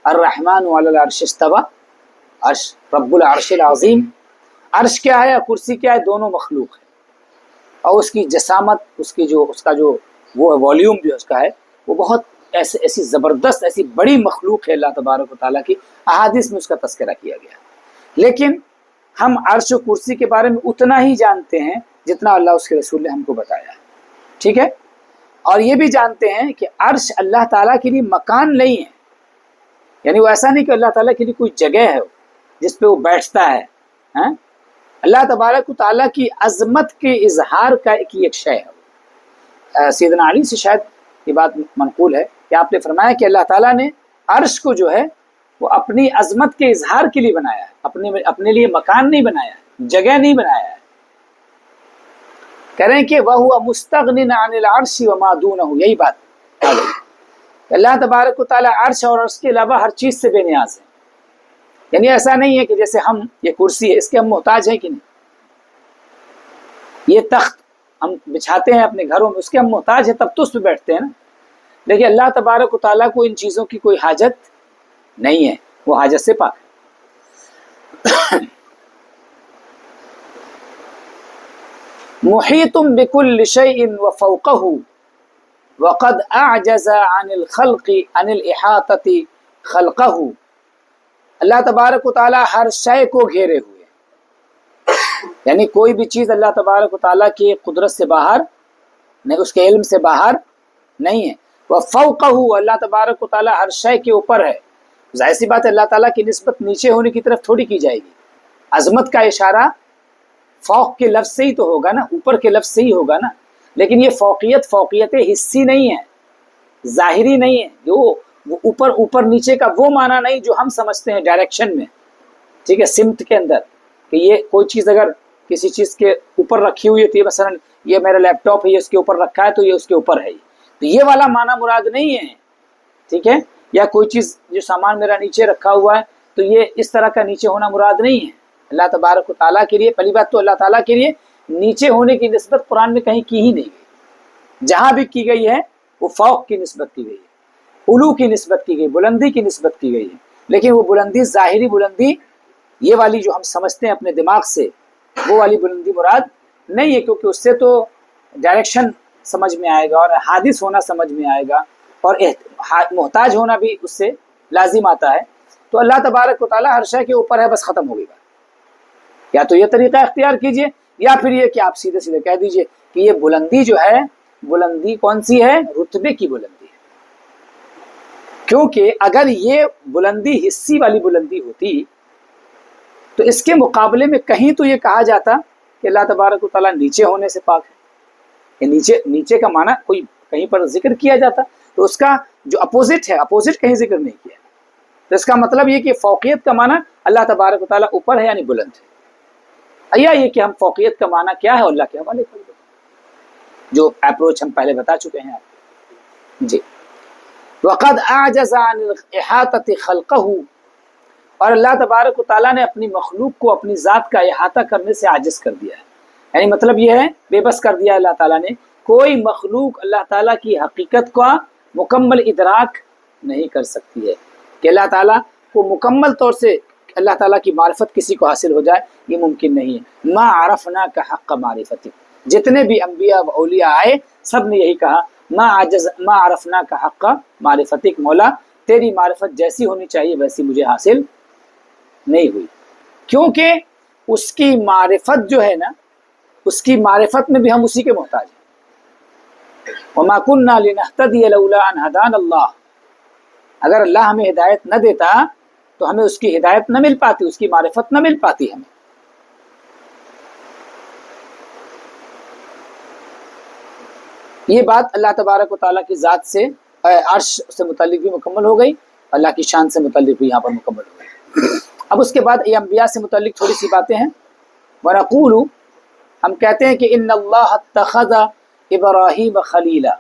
الرَّحْمَنُ عَلَى الْعَرْشِ اسْتَوَى، عرش رب العرش العظیم، عرش کیا ہے اور کرسی کیا ہے، دونوں مخلوق ہے، اور اس کی جسامت، اس کا جو وہ والیوم بھی اس کا ہے، وہ بہت ایسی زبردست، ایسی بڑی مخلوق ہے اللہ تبارک و تعالیٰ کی، احادیث میں اس کا تذکرہ کیا گیا ہے۔ لیکن ہم عرش و کرسی کے بارے میں اتنا ہی جانتے ہیں جتنا اللہ اس کے رسول نے ہم کو بتایا ہے، ٹھیک ہے، اور یہ بھی جانتے ہیں کہ عرش اللہ تعالیٰ کے لیے مکان نہیں ہے، یعنی وہ ایسا نہیں کہ اللہ تعالیٰ کے لیے کوئی جگہ ہے جس پہ وہ بیٹھتا ہے، ہاں؟ اللہ تبارک و تعالیٰ کی عظمت کے اظہار کا ایک شے ہے۔ سیدنا علی سے شاید یہ بات منقول ہے کہ آپ نے فرمایا کہ اللہ تعالیٰ نے عرش کو جو ہے وہ اپنی عظمت کے اظہار کے لیے بنایا ہے، اپنے لیے مکان نہیں بنایا ہے، جگہ نہیں بنایا ہے۔ کہہ رہے ہیں کہ وَهُوَ مُسْتَغْنٍ عَنِ الْعَرْشِ وَمَا دُونَهُ، یہی بات آ گئی۔ اللہ تبارک و تعالیٰ عرش اور اس کے علاوہ ہر چیز سے بے نیاز ہے، یعنی ایسا نہیں ہے کہ جیسے ہم، یہ کرسی ہے اس کے ہم محتاج ہیں کہ نہیں، یہ تخت ہم بچھاتے ہیں اپنے گھروں میں، اس کے ہم محتاج ہیں تب تو اس پہ بیٹھتے ہیں نا، لیکن اللہ تبارک و تعالیٰ کو ان چیزوں کی کوئی حاجت نہیں ہے، وہ حاجت سے پاک ہے۔ محیط بکل شیء وفوقہ وقد اعجز عن الخلق عن الاحاطۃ خلقہ، اللہ تبارک و تعالیٰ ہر شے کو گھیرے ہوئے، یعنی کوئی بھی چیز اللہ تبارک و تعالیٰ کی قدرت سے باہر نہیں، اس کے علم سے باہر نہیں ہے۔ وفوقہ، اللہ تبارک و تعالیٰ ہر شے کے اوپر ہے، ظاہر سی بات ہے اللہ تعالیٰ کی نسبت نیچے ہونے کی طرف تھوڑی کی جائے گی، عظمت کا اشارہ فوق کے لفظ سے ہی تو ہوگا نا، اوپر کے لفظ سے ہی ہوگا نا، لیکن یہ فوقیت حصی نہیں ہے، ظاہری نہیں ہے، جو وہ اوپر نیچے کا وہ معنی نہیں جو ہم سمجھتے ہیں ڈائریکشن میں، ٹھیک ہے، سمت کے اندر، کہ یہ کوئی چیز اگر کسی چیز کے اوپر رکھی ہوئی ہوتی ہے، مثلا یہ میرا لیپ ٹاپ ہے، یہ اس کے اوپر رکھا ہے تو یہ اس کے اوپر ہے، تو یہ والا معنی مراد نہیں ہے، ٹھیک ہے، یا کوئی چیز جو سامان میرا نیچے رکھا ہوا ہے تو یہ اس طرح کا نیچے ہونا مراد نہیں ہے۔ اللہ تبارک و تعالیٰ کے لیے، پہلی بات تو اللہ تعالیٰ کے لیے نیچے ہونے کی نسبت قرآن میں کہیں کی ہی نہیں گئی، جہاں بھی کی گئی ہے وہ فوق کی نسبت کی گئی ہے، علو کی نسبت کی گئی، بلندی کی نسبت کی گئی ہے، لیکن وہ بلندی ظاہری بلندی یہ والی جو ہم سمجھتے ہیں اپنے دماغ سے، وہ والی بلندی مراد نہیں ہے، کیونکہ اس سے تو ڈائریکشن سمجھ میں آئے گا اور حادث ہونا سمجھ میں آئے گا، اور محتاج ہونا بھی اس سے لازم آتا ہے، تو اللہ تبارک و تعالیٰ ہر شے کے اوپر ہے، بس ختم ہو گئی بات۔ یا تو یہ طریقہ اختیار کیجئے، یا پھر یہ کہ آپ سیدھے سیدھے کہہ دیجئے کہ یہ بلندی جو ہے، بلندی کون سی ہے؟ رتبے کی بلندی ہے۔ کیونکہ اگر یہ بلندی حصی والی بلندی ہوتی تو اس کے مقابلے میں کہیں تو یہ کہا جاتا کہ اللہ تبارک و تعالیٰ نیچے ہونے سے پاک ہے، یا نیچے کا معنی کوئی کہیں پر ذکر کیا جاتا، تو اس کا جو اپوزٹ ہے، اپوزٹ کہیں ذکر نہیں کیا، تو اس کا مطلب یہ کہ فوقیت کا معنی اللہ تبارک و تعالیٰ اوپر ہے یعنی بلند ہے، یا یہ کہ ہم فوقیت کا معنی کیا ہے اللہ کے حوالے کر دیں، جو اپروچ ہم پہلے بتا چکے ہیں آپ جی۔ وقد اعجز عن احاطۃ خلقہ، اور اللہ تبارک و تعالیٰ نے اپنی مخلوق کو اپنی ذات کا احاطہ کرنے سے عاجز کر دیا ہے، یعنی مطلب یہ ہے بے بس کر دیا اللہ تعالیٰ نے، کوئی مخلوق اللہ تعالیٰ کی حقیقت کا مکمل ادراک نہیں کر سکتی ہے کہ اللہ تعالیٰ کو مکمل طور سے اللہ تعالیٰ کی معرفت کسی کو حاصل ہو جائے، یہ ممکن نہیں ہے۔ ما عرفناک حق معرفتک، جتنے بھی انبیاء و اولیاء آئے سب نے یہی کہا، ما عرفناک حق معرفتک، مولا تیری معرفت جیسی ہونی چاہیے ویسی مجھے حاصل نہیں ہوئی، کیونکہ اس کی معرفت جو ہے نا، اس کی معرفت میں بھی ہم اسی کے محتاج ہیں۔ وما كنا لنهتدي لولا ان هدانا اللہ، اگر اللہ ہمیں ہدایت نہ دیتا تو ہمیں اس کی ہدایت نہ مل پاتی، اس کی معرفت نہ مل پاتی ہمیں۔ یہ بات اللہ تبارک و تعالیٰ کی ذات سے، عرش سے متعلق بھی مکمل ہو گئی، اللہ کی شان سے متعلق بھی یہاں پر مکمل ہو گئی۔ اب اس کے بعد یہ انبیاء سے متعلق تھوڑی سی باتیں ہیں۔ وَنَقُولُ، ہم کہتے ہیں کہ ان اللہ اتخذ ابراہیم خلیلا،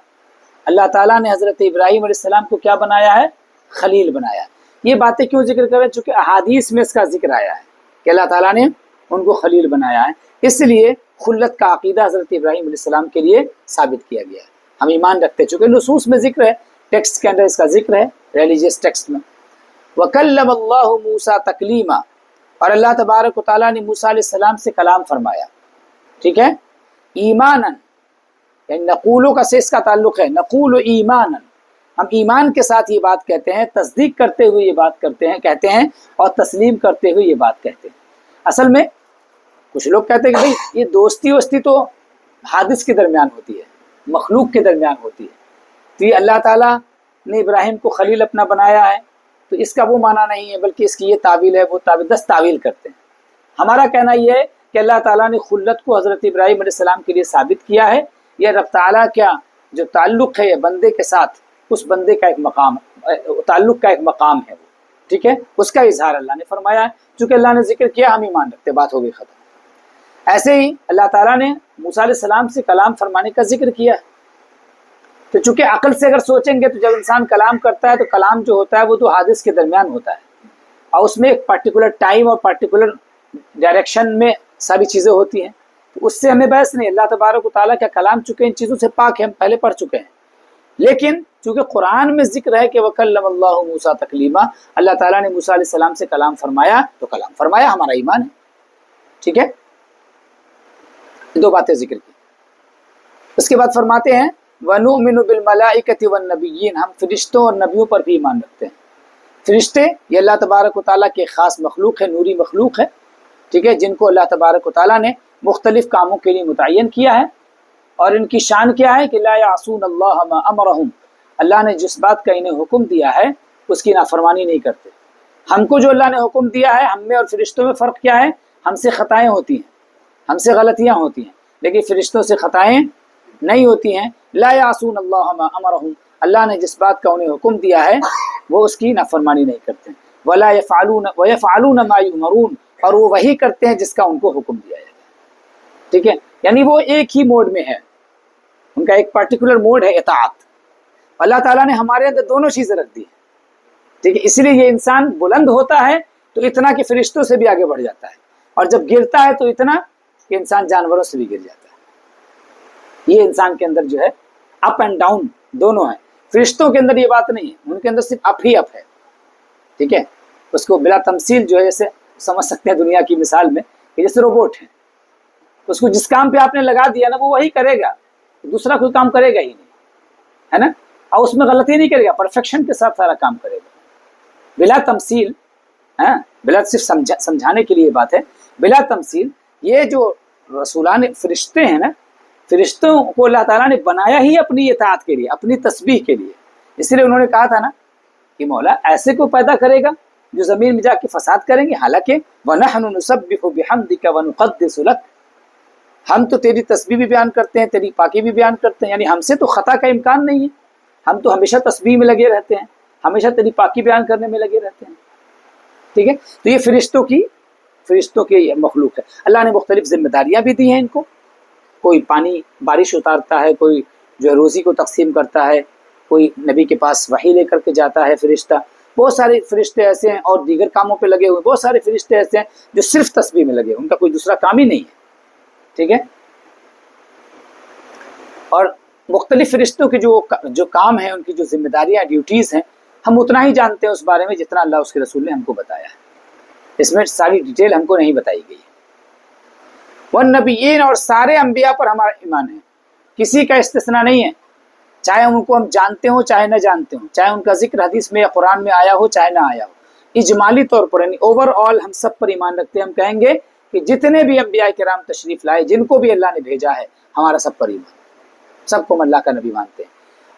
اللہ تعالیٰ نے حضرت ابراہیم علیہ السلام کو کیا بنایا ہے؟ خلیل بنایا ہے۔ یہ باتیں کیوں ذکر کریں؟ چونکہ احادیث میں اس کا ذکر آیا ہے کہ اللہ تعالیٰ نے ان کو خلیل بنایا ہے، اس لیے خلت کا عقیدہ حضرت ابراہیم علیہ السلام کے لیے ثابت کیا گیا ہے، ہم ایمان رکھتے، چونکہ نصوص میں ذکر ہے، ٹیکسٹ کے اندر اس کا ذکر ہے، ریلیجیس ٹیکسٹ میں۔ وَكَلَّمَ اللَّهُ مُوسَىٰ تَكْلِيمًا، اور اللہ تبارک و تعالیٰ نے موسیٰ علیہ السلام سے کلام فرمایا، ٹھیک ہے۔ ایماناً، یعنی نقولوں کا سے اس کا تعلق ہے، نقول ایماناً، ہم ایمان کے ساتھ یہ بات کہتے ہیں، تصدیق کرتے ہوئے یہ بات کہتے ہیں اور تسلیم کرتے ہوئے یہ بات کہتے ہیں۔ اصل میں کچھ لوگ کہتے ہیں کہ بھئی یہ دوستی وستی تو حادث کے درمیان ہوتی ہے، مخلوق کے درمیان ہوتی ہے، تو یہ اللہ تعالیٰ نے ابراہیم کو خلیل اپنا بنایا ہے تو اس کا وہ معنی نہیں ہے، بلکہ اس کی یہ تعویل ہے، وہ تعویل، 10 تعویل کرتے ہیں۔ ہمارا کہنا یہ ہے کہ اللہ تعالیٰ نے خلت کو حضرت ابراہیم علیہ السلام کے لیے ثابت کیا ہے، یہ رب تعالیٰ کا جو تعلق ہے بندے کے ساتھ، اس بندے کا ایک مقام، تعلق کا ایک مقام ہے، ٹھیک ہے، اس کا اظہار اللہ نے فرمایا ہے، چونکہ اللہ نے ذکر کیا ہم ایمان رکھتے، بات ہو گئی ختم۔ ایسے ہی اللہ تعالیٰ نے موسیٰ علیہ السلام سے کلام فرمانے کا ذکر کیا ہے، تو چونکہ عقل سے اگر سوچیں گے تو جب انسان کلام کرتا ہے تو کلام جو ہوتا ہے وہ تو حادث کے درمیان ہوتا ہے، اور اس میں ایک پرٹیکولر ٹائم اور پرٹیکولر ڈائریکشن میں ساری چیزیں ہوتی ہیں، تو اس سے ہمیں بحث نہیں، اللہ تبارک و تعالیٰ کا کلام چونکہ ان چیزوں سے پاک ہے، ہم پہلے پڑھ چکے ہیں، لیکن چونکہ قرآن میں ذکر ہے کہ وَكَلَّمَ اللَّهُ مُوسَىٰ تَكْلِيمًا، اللہ تعالیٰ نے موسیٰ علیہ السلام سے کلام فرمایا، تو کلام فرمایا ہمارا ایمان ہے، ٹھیک ہے۔ دو باتیں ذکر کی، اس کے بعد فرماتے ہیں وَنُؤْمِنُ بِالْمَلَائِكَةِ وَالنَّبِيِّينَ، ہم فرشتوں اور نبیوں پر بھی ایمان رکھتے ہیں۔ فرشتے یہ اللہ تبارک و تعالیٰ کے خاص مخلوق ہے، نوری مخلوق ہے، ٹھیک ہے، جن کو اللہ تبارک و تعالیٰ نے مختلف کاموں کے لیے متعین کیا ہے، اور ان کی شان کیا ہے کہ لا یعصون اللہ ما امرہم، اللہ نے جس بات کا انہیں حکم دیا ہے اس کی نافرمانی نہیں کرتے۔ ہم کو جو اللہ نے حکم دیا ہے، ہم میں اور فرشتوں میں فرق کیا ہے؟ ہم سے خطائیں ہوتی ہیں، ہم سے غلطیاں ہوتی ہیں، لیکن فرشتوں سے خطائیں نہیں ہوتی ہیں۔ لا یعصون اللہ ما امرہم، اللہ نے جس بات کا انہیں حکم دیا ہے وہ اس کی نافرمانی نہیں کرتے۔ ولا یفعلون ما یؤمرون، اور وہ وہی کرتے ہیں جس کا ان کو حکم دیا جاتا ہے، ٹھیک ہے، یعنی وہ ایک ہی موڈ میں ہے، ان کا ایک پرٹیکولر موڈ ہے اطاعت۔ اللہ تعالیٰ نے ہمارے اندر دونوں چیزیں رکھ دی ہیں، ٹھیک ہے، اس لیے یہ انسان بلند ہوتا ہے تو اتنا کہ فرشتوں سے بھی آگے بڑھ جاتا ہے، اور جب گرتا ہے تو اتنا کہ انسان جانوروں سے بھی گر جاتا ہے۔ یہ انسان کے اندر جو ہے اپ اینڈ ڈاؤن دونوں ہیں، فرشتوں کے اندر یہ بات نہیں ہے، ان کے اندر صرف اپ ہی اپ ہے، ٹھیک ہے، اس کو بلا تمثیل جو ہے جیسے سمجھ سکتے ہیں دنیا کی مثال میں کہ جیسے روبوٹ ہے، اس کو جس کام پہ آپ نے لگا دیا نا وہ وہی کرے گا، دوسرا کوئی کام کرے گا ہی نہیں، ہے نا، اور اس میں غلطی نہیں کرے گا، پرفیکشن کے ساتھ سارا کام کرے گا بلا تمثیل۔ ہاں بلا صرف سمجھانے کے لیے بات ہے، بلا تمثیل. یہ جو رسولان فرشتے ہیں نا، فرشتوں کو اللہ تعالیٰ نے بنایا ہی اپنی اطاعت کے لیے، اپنی تسبیح کے لیے. اس لیے انہوں نے کہا تھا نا کہ مولا ایسے کو پیدا کرے گا جو زمین میں جا کے فساد کریں گے. حالانکہ وَنَحْنُ نُسَبِّحُ بِحَمْدِكَ وَنُقَدِّسُ لَكَ، ہم تو تیری تسبیح بھی بیان کرتے ہیں، تیری پاکی بھی بیان کرتے ہیں. یعنی ہم سے تو خطا کا امکان نہیں ہے، ہم تو ہمیشہ تسبیح میں لگے رہتے ہیں، ہمیشہ تیری پاکی بیان کرنے میں لگے رہتے ہیں. ٹھیک ہے، تو یہ فرشتوں کی مخلوق ہے. اللہ نے مختلف ذمہ داریاں بھی دی ہیں ان کو. کوئی پانی بارش اتارتا ہے، کوئی جو روزی کو تقسیم کرتا ہے، کوئی نبی کے پاس وحی لے کر کے جاتا ہے فرشتہ. بہت سارے فرشتے ایسے ہیں، اور دیگر کاموں پہ لگے ہوئے بہت سارے فرشتے ایسے ہیں جو صرف تسبیح میں لگے، ان کا کوئی دوسرا کام ہی نہیں ہے. ٹھیک ہے، اور مختلف فرشتوں کے جو کام ہیں، ان کی جو ذمہ داریاں، ڈیوٹیز ہیں، ہم اتنا ہی جانتے ہیں اس بارے میں جتنا اللہ اس کے رسول نے ہم کو بتایا ہے. اس میں ساری ڈیٹیل ہم کو نہیں بتائی گئی ہے. والنبیین، اور سارے انبیاء پر ہمارا ایمان ہے، کسی کا استثناء نہیں ہے، چاہے ان کو ہم جانتے ہوں چاہے نہ جانتے ہوں، چاہے ان کا ذکر حدیث میں یا قرآن میں آیا ہو چاہے نہ آیا ہو. اجمالی طور پر یعنی اوور آل ہم سب پر ایمان رکھتے ہیں. ہم کہیں گے کہ جتنے بھی انبیاء کرام تشریف لائے، جن کو بھی اللہ نے بھیجا ہے، ہمارا سب پر ایمان، سب کو ہم اللہ کا نبی مانتے ہیں.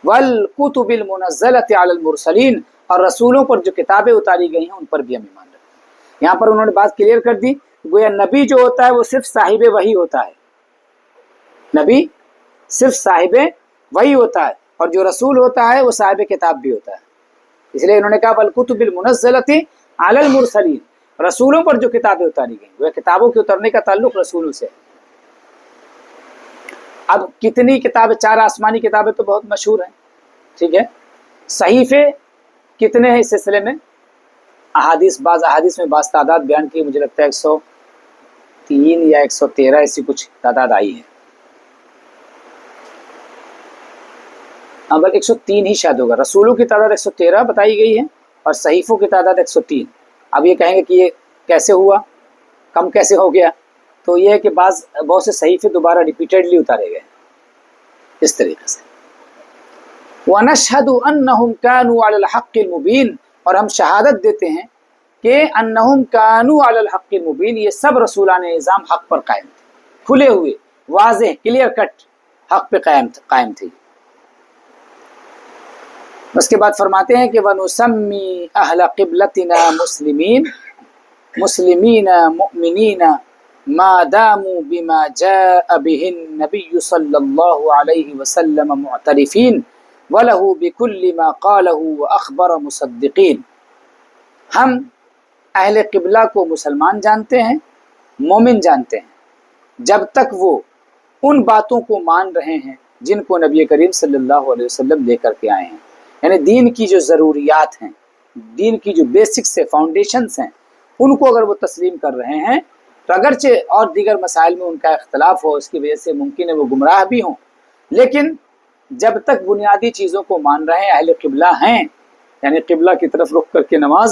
والکتب المنزلۃ علی المرسلین، اور رسولوں پر جو کتابیں اتاری گئی ہیں ان پر بھی ہم ایمان رکھتے ہیں. یہاں پر انہوں نے بات کلیئر کر دی، گویا نبی جو ہوتا ہے وہ صرف صاحب وحی ہوتا ہے، نبی صرف صاحب وحی ہوتا ہے، اور جو رسول ہوتا ہے وہ صاحب کتاب بھی ہوتا ہے. اس لیے انہوں نے کہا والکتب المنزلۃ علی المرسلین، رسولوں پر جو کتابیں اتاری گئیں، وہ کتابوں کے اترنے کا تعلق رسولوں سے ہے. اب کتنی کتابیں، 4 آسمانی کتابیں تو بہت مشہور ہیں. ٹھیک ہے، صحیفے کتنے ہیں اس سلسلے میں؟ بعض احادیث میں بعض تعداد بیان کی، مجھے لگتا ہے 103 یا 113 ایسی کچھ تعداد آئی ہے. بل 103 ہی شاید ہوگا. رسولوں کی تعداد 113 بتائی گئی ہے اور صحیفوں کی تعداد 103. اب یہ کہیں گے کہ یہ کیسے ہوا، کم کیسے ہو گیا؟ تو یہ ہے کہ بہت سے صحیفے دوبارہ ریپیٹیڈلی اتارے گئے اس طریقے سے. وَنَشْهَدُ أَنَّهُمْ كَانُوا عَلَى الْحَقِّ الْمُبِينِ، اور ہم شہادت دیتے ہیں کہ أَنَّهُمْ كَانُوا عَلَى الْحَقِّ الْمُبِينِ، یہ سب رسولان نظام حق پر قائم تھے، کھلے ہوئے، واضح، کلیئر کٹ حق پہ قائم تھے. اس کے بعد فرماتے ہیں کہ وَنُسَمِّي أَهْلَ قِبْلَتِنَا مُسْلِمِينَ مُؤْمِنِينَ مَا دَامُوا بِمَا جَاءَ بِهِ النَّبِيُّ صَلَّى اللَّهُ عَلَيْهِ وَسَلَّمَ مُعْتَرِفِينَ وَلَهُ بِكُلِّ مَا قَالَهُ وَأَخْبَرَ مُصَدِّقِينَ. ہم اہل قبلہ کو مسلمان جانتے ہیں، مومن جانتے ہیں، جب تک وہ ان باتوں کو مان رہے ہیں جن کو نبی کریم صلی اللہ علیہ وسلم لے کر کے آئے ہیں. یعنی دین کی جو ضروریات ہیں، دین کی جو بیسکس ہیں، فاؤنڈیشنز ہیں، ان کو اگر وہ تسلیم کر رہے ہیں تو اگرچہ اور دیگر مسائل میں ان کا اختلاف ہو، اس کی وجہ سے ممکن ہے وہ گمراہ بھی ہوں، لیکن جب تک بنیادی چیزوں کو مان رہے ہیں، اہل قبلہ ہیں، یعنی قبلہ کی طرف رخ کر کے نماز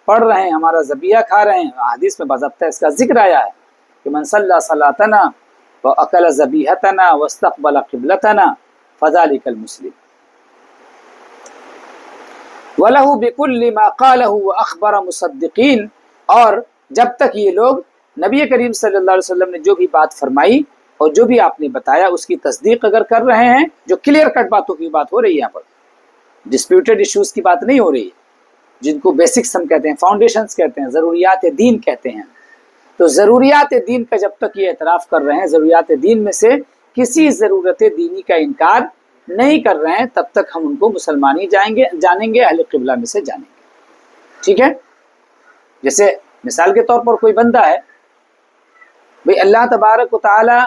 پڑھ رہے ہیں، ہمارا ذبیحہ کھا رہے ہیں. حدیث میں باضابطہ اس کا ذکر آیا ہے کہ من صلی صلاتنا واکل ذبیحتنا واستقبل قبلتنا فذلک المسلم. وَلَهُ بِكُلِّ مَا قَالَهُ وَأَخْبَرَ مُصَدِّقِينَ، اور جب تک یہ لوگ نبی کریم صلی اللہ علیہ وسلم نے جو بھی بات فرمائی اور جو بھی آپ نے بتایا اس کی تصدیق اگر کر رہے ہیں، جو کلیئر کٹ باتوں کی بات ہو رہی ہے، یہاں پر ڈسپیوٹیڈ ایشوز کی بات نہیں ہو رہی ہے، جن کو بیسکس ہم کہتے ہیں، فاؤنڈیشنز کہتے ہیں، ضروریات دین کہتے ہیں. تو ضروریات دین کا جب تک یہ اعتراف کر رہے ہیں، ضروریات دین میں سے کسی ضرورت دینی کا انکار نہیں کر رہے ہیں، تب تک ہم ان کو مسلمانی جانیں گے، اہل قبلہ میں سے جانیں گے. ٹھیک ہے، جیسے مثال کے طور پر کوئی بندہ ہے، بھئی اللہ تبارک و تعالی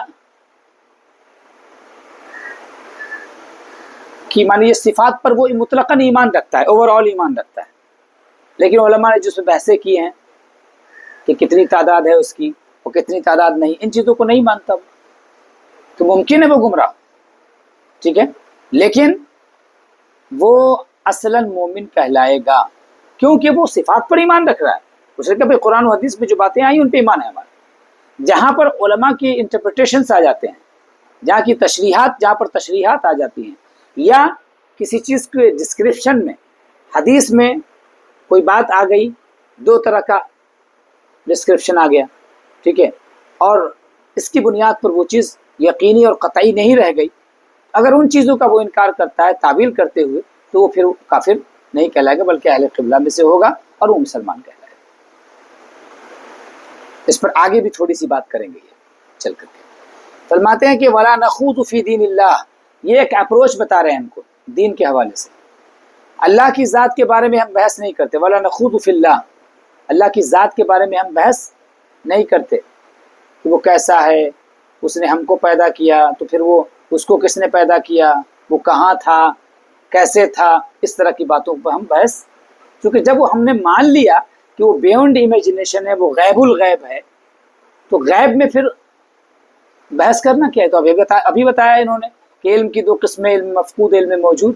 کی مانی صفات پر وہ مطلقاً ایمان رکھتا ہے، اوور آل ایمان رکھتا ہے، لیکن علماء نے جس میں بحثیں کی ہیں کہ کتنی تعداد ہے اس کی اور کتنی تعداد نہیں، ان چیزوں کو نہیں مانتا تو ممکن ہے وہ گمراہ. ٹھیک ہے، لیکن وہ اصلاً مومن کہلائے گا کیونکہ وہ صفات پر ایمان رکھ رہا ہے. اس نے کہا بھائی قرآن و حدیث میں جو باتیں آئیں ان پہ ایمان ہے ہمارا. جہاں پر علماء کی انٹرپریٹیشنز آ جاتے ہیں، جہاں پر تشریحات آ جاتی ہیں، یا کسی چیز کے ڈسکرپشن میں حدیث میں کوئی بات آ گئی دو طرح کا ڈسکرپشن آ گیا، ٹھیک ہے، اور اس کی بنیاد پر وہ چیز یقینی اور قطعی نہیں رہ گئی۔ اگر ان چیزوں کا وہ انکار کرتا ہے تعویل کرتے ہوئے تو وہ پھر کافر نہیں کہلائے گا بلکہ اہل قبلہ میں سے ہوگا اور وہ مسلمان کہلائے گا۔ اس پر آگے بھی تھوڑی سی بات کریں گے چل کر کے۔ فرماتے ہیں کہ ولا نخوض فی دین اللہ، یہ ایک اپروچ بتا رہے ہیں ہم کو دین کے حوالے سے۔ اللہ کی ذات کے بارے میں ہم بحث نہیں کرتے، ولا نخوض فی اللہ، اللہ کی ذات کے بارے میں ہم بحث نہیں کرتے کہ وہ کیسا ہے، اس نے ہم کو پیدا کیا تو پھر وہ اس کو کس نے پیدا کیا، وہ کہاں تھا، کیسے تھا، اس طرح کی باتوں پر ہم بحث، کیونکہ جب وہ ہم نے مان لیا کہ وہ بیونڈ امیجنیشن ہے، وہ غیب الغیب ہے، تو غیب میں پھر بحث کرنا کیا ہے؟ تو ابھی بتایا انہوں نے کہ علم کی دو قسمیں، علم مفقود، علم موجود۔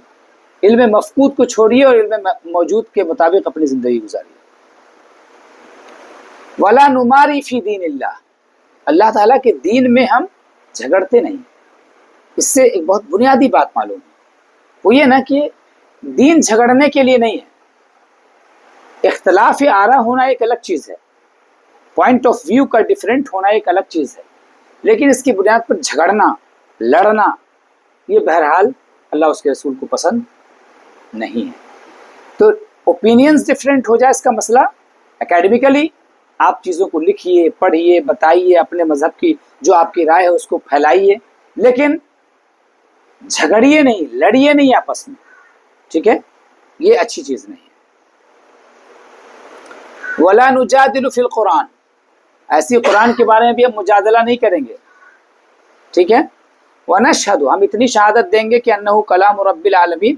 علم مفقود کو چھوڑیے اور علم موجود کے مطابق اپنی زندگی گزاریے۔ ولا نماری فی دین اللہ، اللہ تعالیٰ کے دین میں ہم جھگڑتے نہیں۔ اس سے ایک بہت بنیادی بات معلوم ہے، وہ یہ نا کہ دین جھگڑنے کے لیے نہیں ہے۔ اختلاف آرا ہونا ایک الگ چیز ہے، پوائنٹ آف ویو کا ڈیفرنٹ ہونا ایک الگ چیز ہے، لیکن اس کی بنیاد پر جھگڑنا، لڑنا، یہ بہرحال اللہ اس کے رسول کو پسند نہیں ہے۔ تو اوپینینز ڈفرینٹ ہو جائے اس کا مسئلہ، اکیڈمیکلی آپ چیزوں کو لکھیے، پڑھیے، بتائیے، اپنے مذہب کی جو آپ کی رائے ہے اس کو پھیلائیے، لیکن جھگڑیے نہیں، لڑیے نہیں آپس میں، ٹھیک ہے؟ یہ اچھی چیز نہیں ہے۔ ولا نجادل فی القرآن، ایسی قرآن کے بارے میں بھی ہم مجادلہ نہیں کریں گے، ٹھیک ہے؟ ونشہد، ہم اتنی شہادت دیں گے کہ انہ کلام رب العالمین،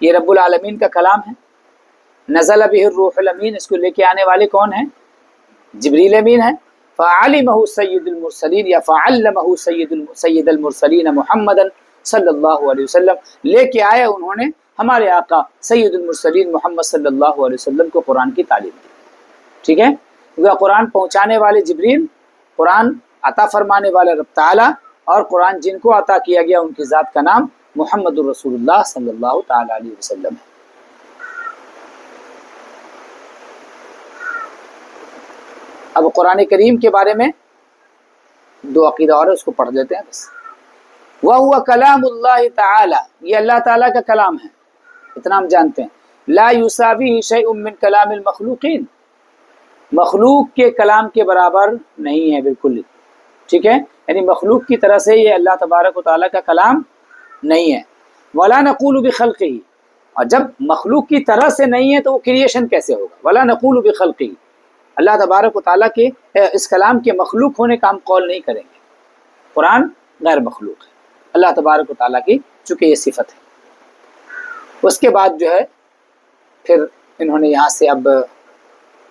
یہ رب العالمین کا کلام ہے۔ نزل بہ الروح الامین، اس کو لے کے آنے والے کون ہیں؟ جبریل امین ہیں۔ فعلمہ سید المرسلین یا فعلمہ سید المرسلین محمد صلی اللہ علیہ وسلم، لے کے آئے انہوں نے ہمارے آقا سید المرسلین محمد صلی اللہ علیہ وسلم کو قرآن کی تعلیم دی، ٹھیک ہے؟ کیونکہ قرآن پہنچانے والے جبریل، قرآن عطا فرمانے والے رب تعالیٰ، اور قرآن جن کو عطا کیا گیا ان کی ذات کا نام محمد الرسول اللہ صلی اللہ تعالی علیہ وسلم ہے۔ اب قرآن کریم کے بارے میں دو عقیدہ اور ہے، اس کو پڑھ لیتے ہیں بس۔ وَهُوَ كَلَامُ اللَّهِ تعالی، یہ اللہ تعالیٰ کا کلام ہے، اتنا ہم جانتے ہیں۔ لا يُسَاوِهِ شَيْءٌ مِّن كَلَامِ الْمَخْلُوقِينَ، مخلوق کے کلام کے برابر نہیں ہے بالکل، ٹھیک ہے؟ یعنی مخلوق کی طرح سے یہ اللہ تبارک و تعالیٰ کا کلام نہیں ہے۔ وَلَا نَقُولُ بِخَلْقِهِ، اور جب مخلوق کی طرح سے نہیں ہے تو وہ کریشن کیسے ہوگا؟ وَلَا نَقُولُ بِخَلْقِهِ، اللہ تبارک و تعالیٰ کے اس کلام کے مخلوق ہونے کا ہم قول نہیں کریں گے۔ قرآن غیر مخلوق ہے اللہ تبارک و تعالیٰ کی، چونکہ یہ صفت ہے۔ اس کے بعد جو ہے پھر انہوں نے یہاں سے اب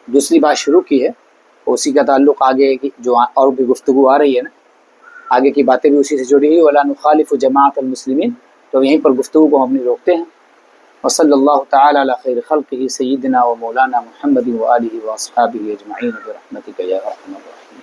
دوسری بات شروع کی ہے، اسی کا تعلق آگے کی جو اور بھی گفتگو آ رہی ہے نا، آگے کی باتیں بھی اسی سے جڑی ہوئی۔ وَلَا نُخَالِفُ جَمَاعَةَ الْمُسْلِمِينَ، تو یہیں پر گفتگو کو ہم نے روکتے ہیں۔ وصلی اللہ تعالی علی خیر خلقہ سیدنا و مولانا محمد و آلہ و اصحابہ اجمعین برحمتک یا ارحم الراحمین۔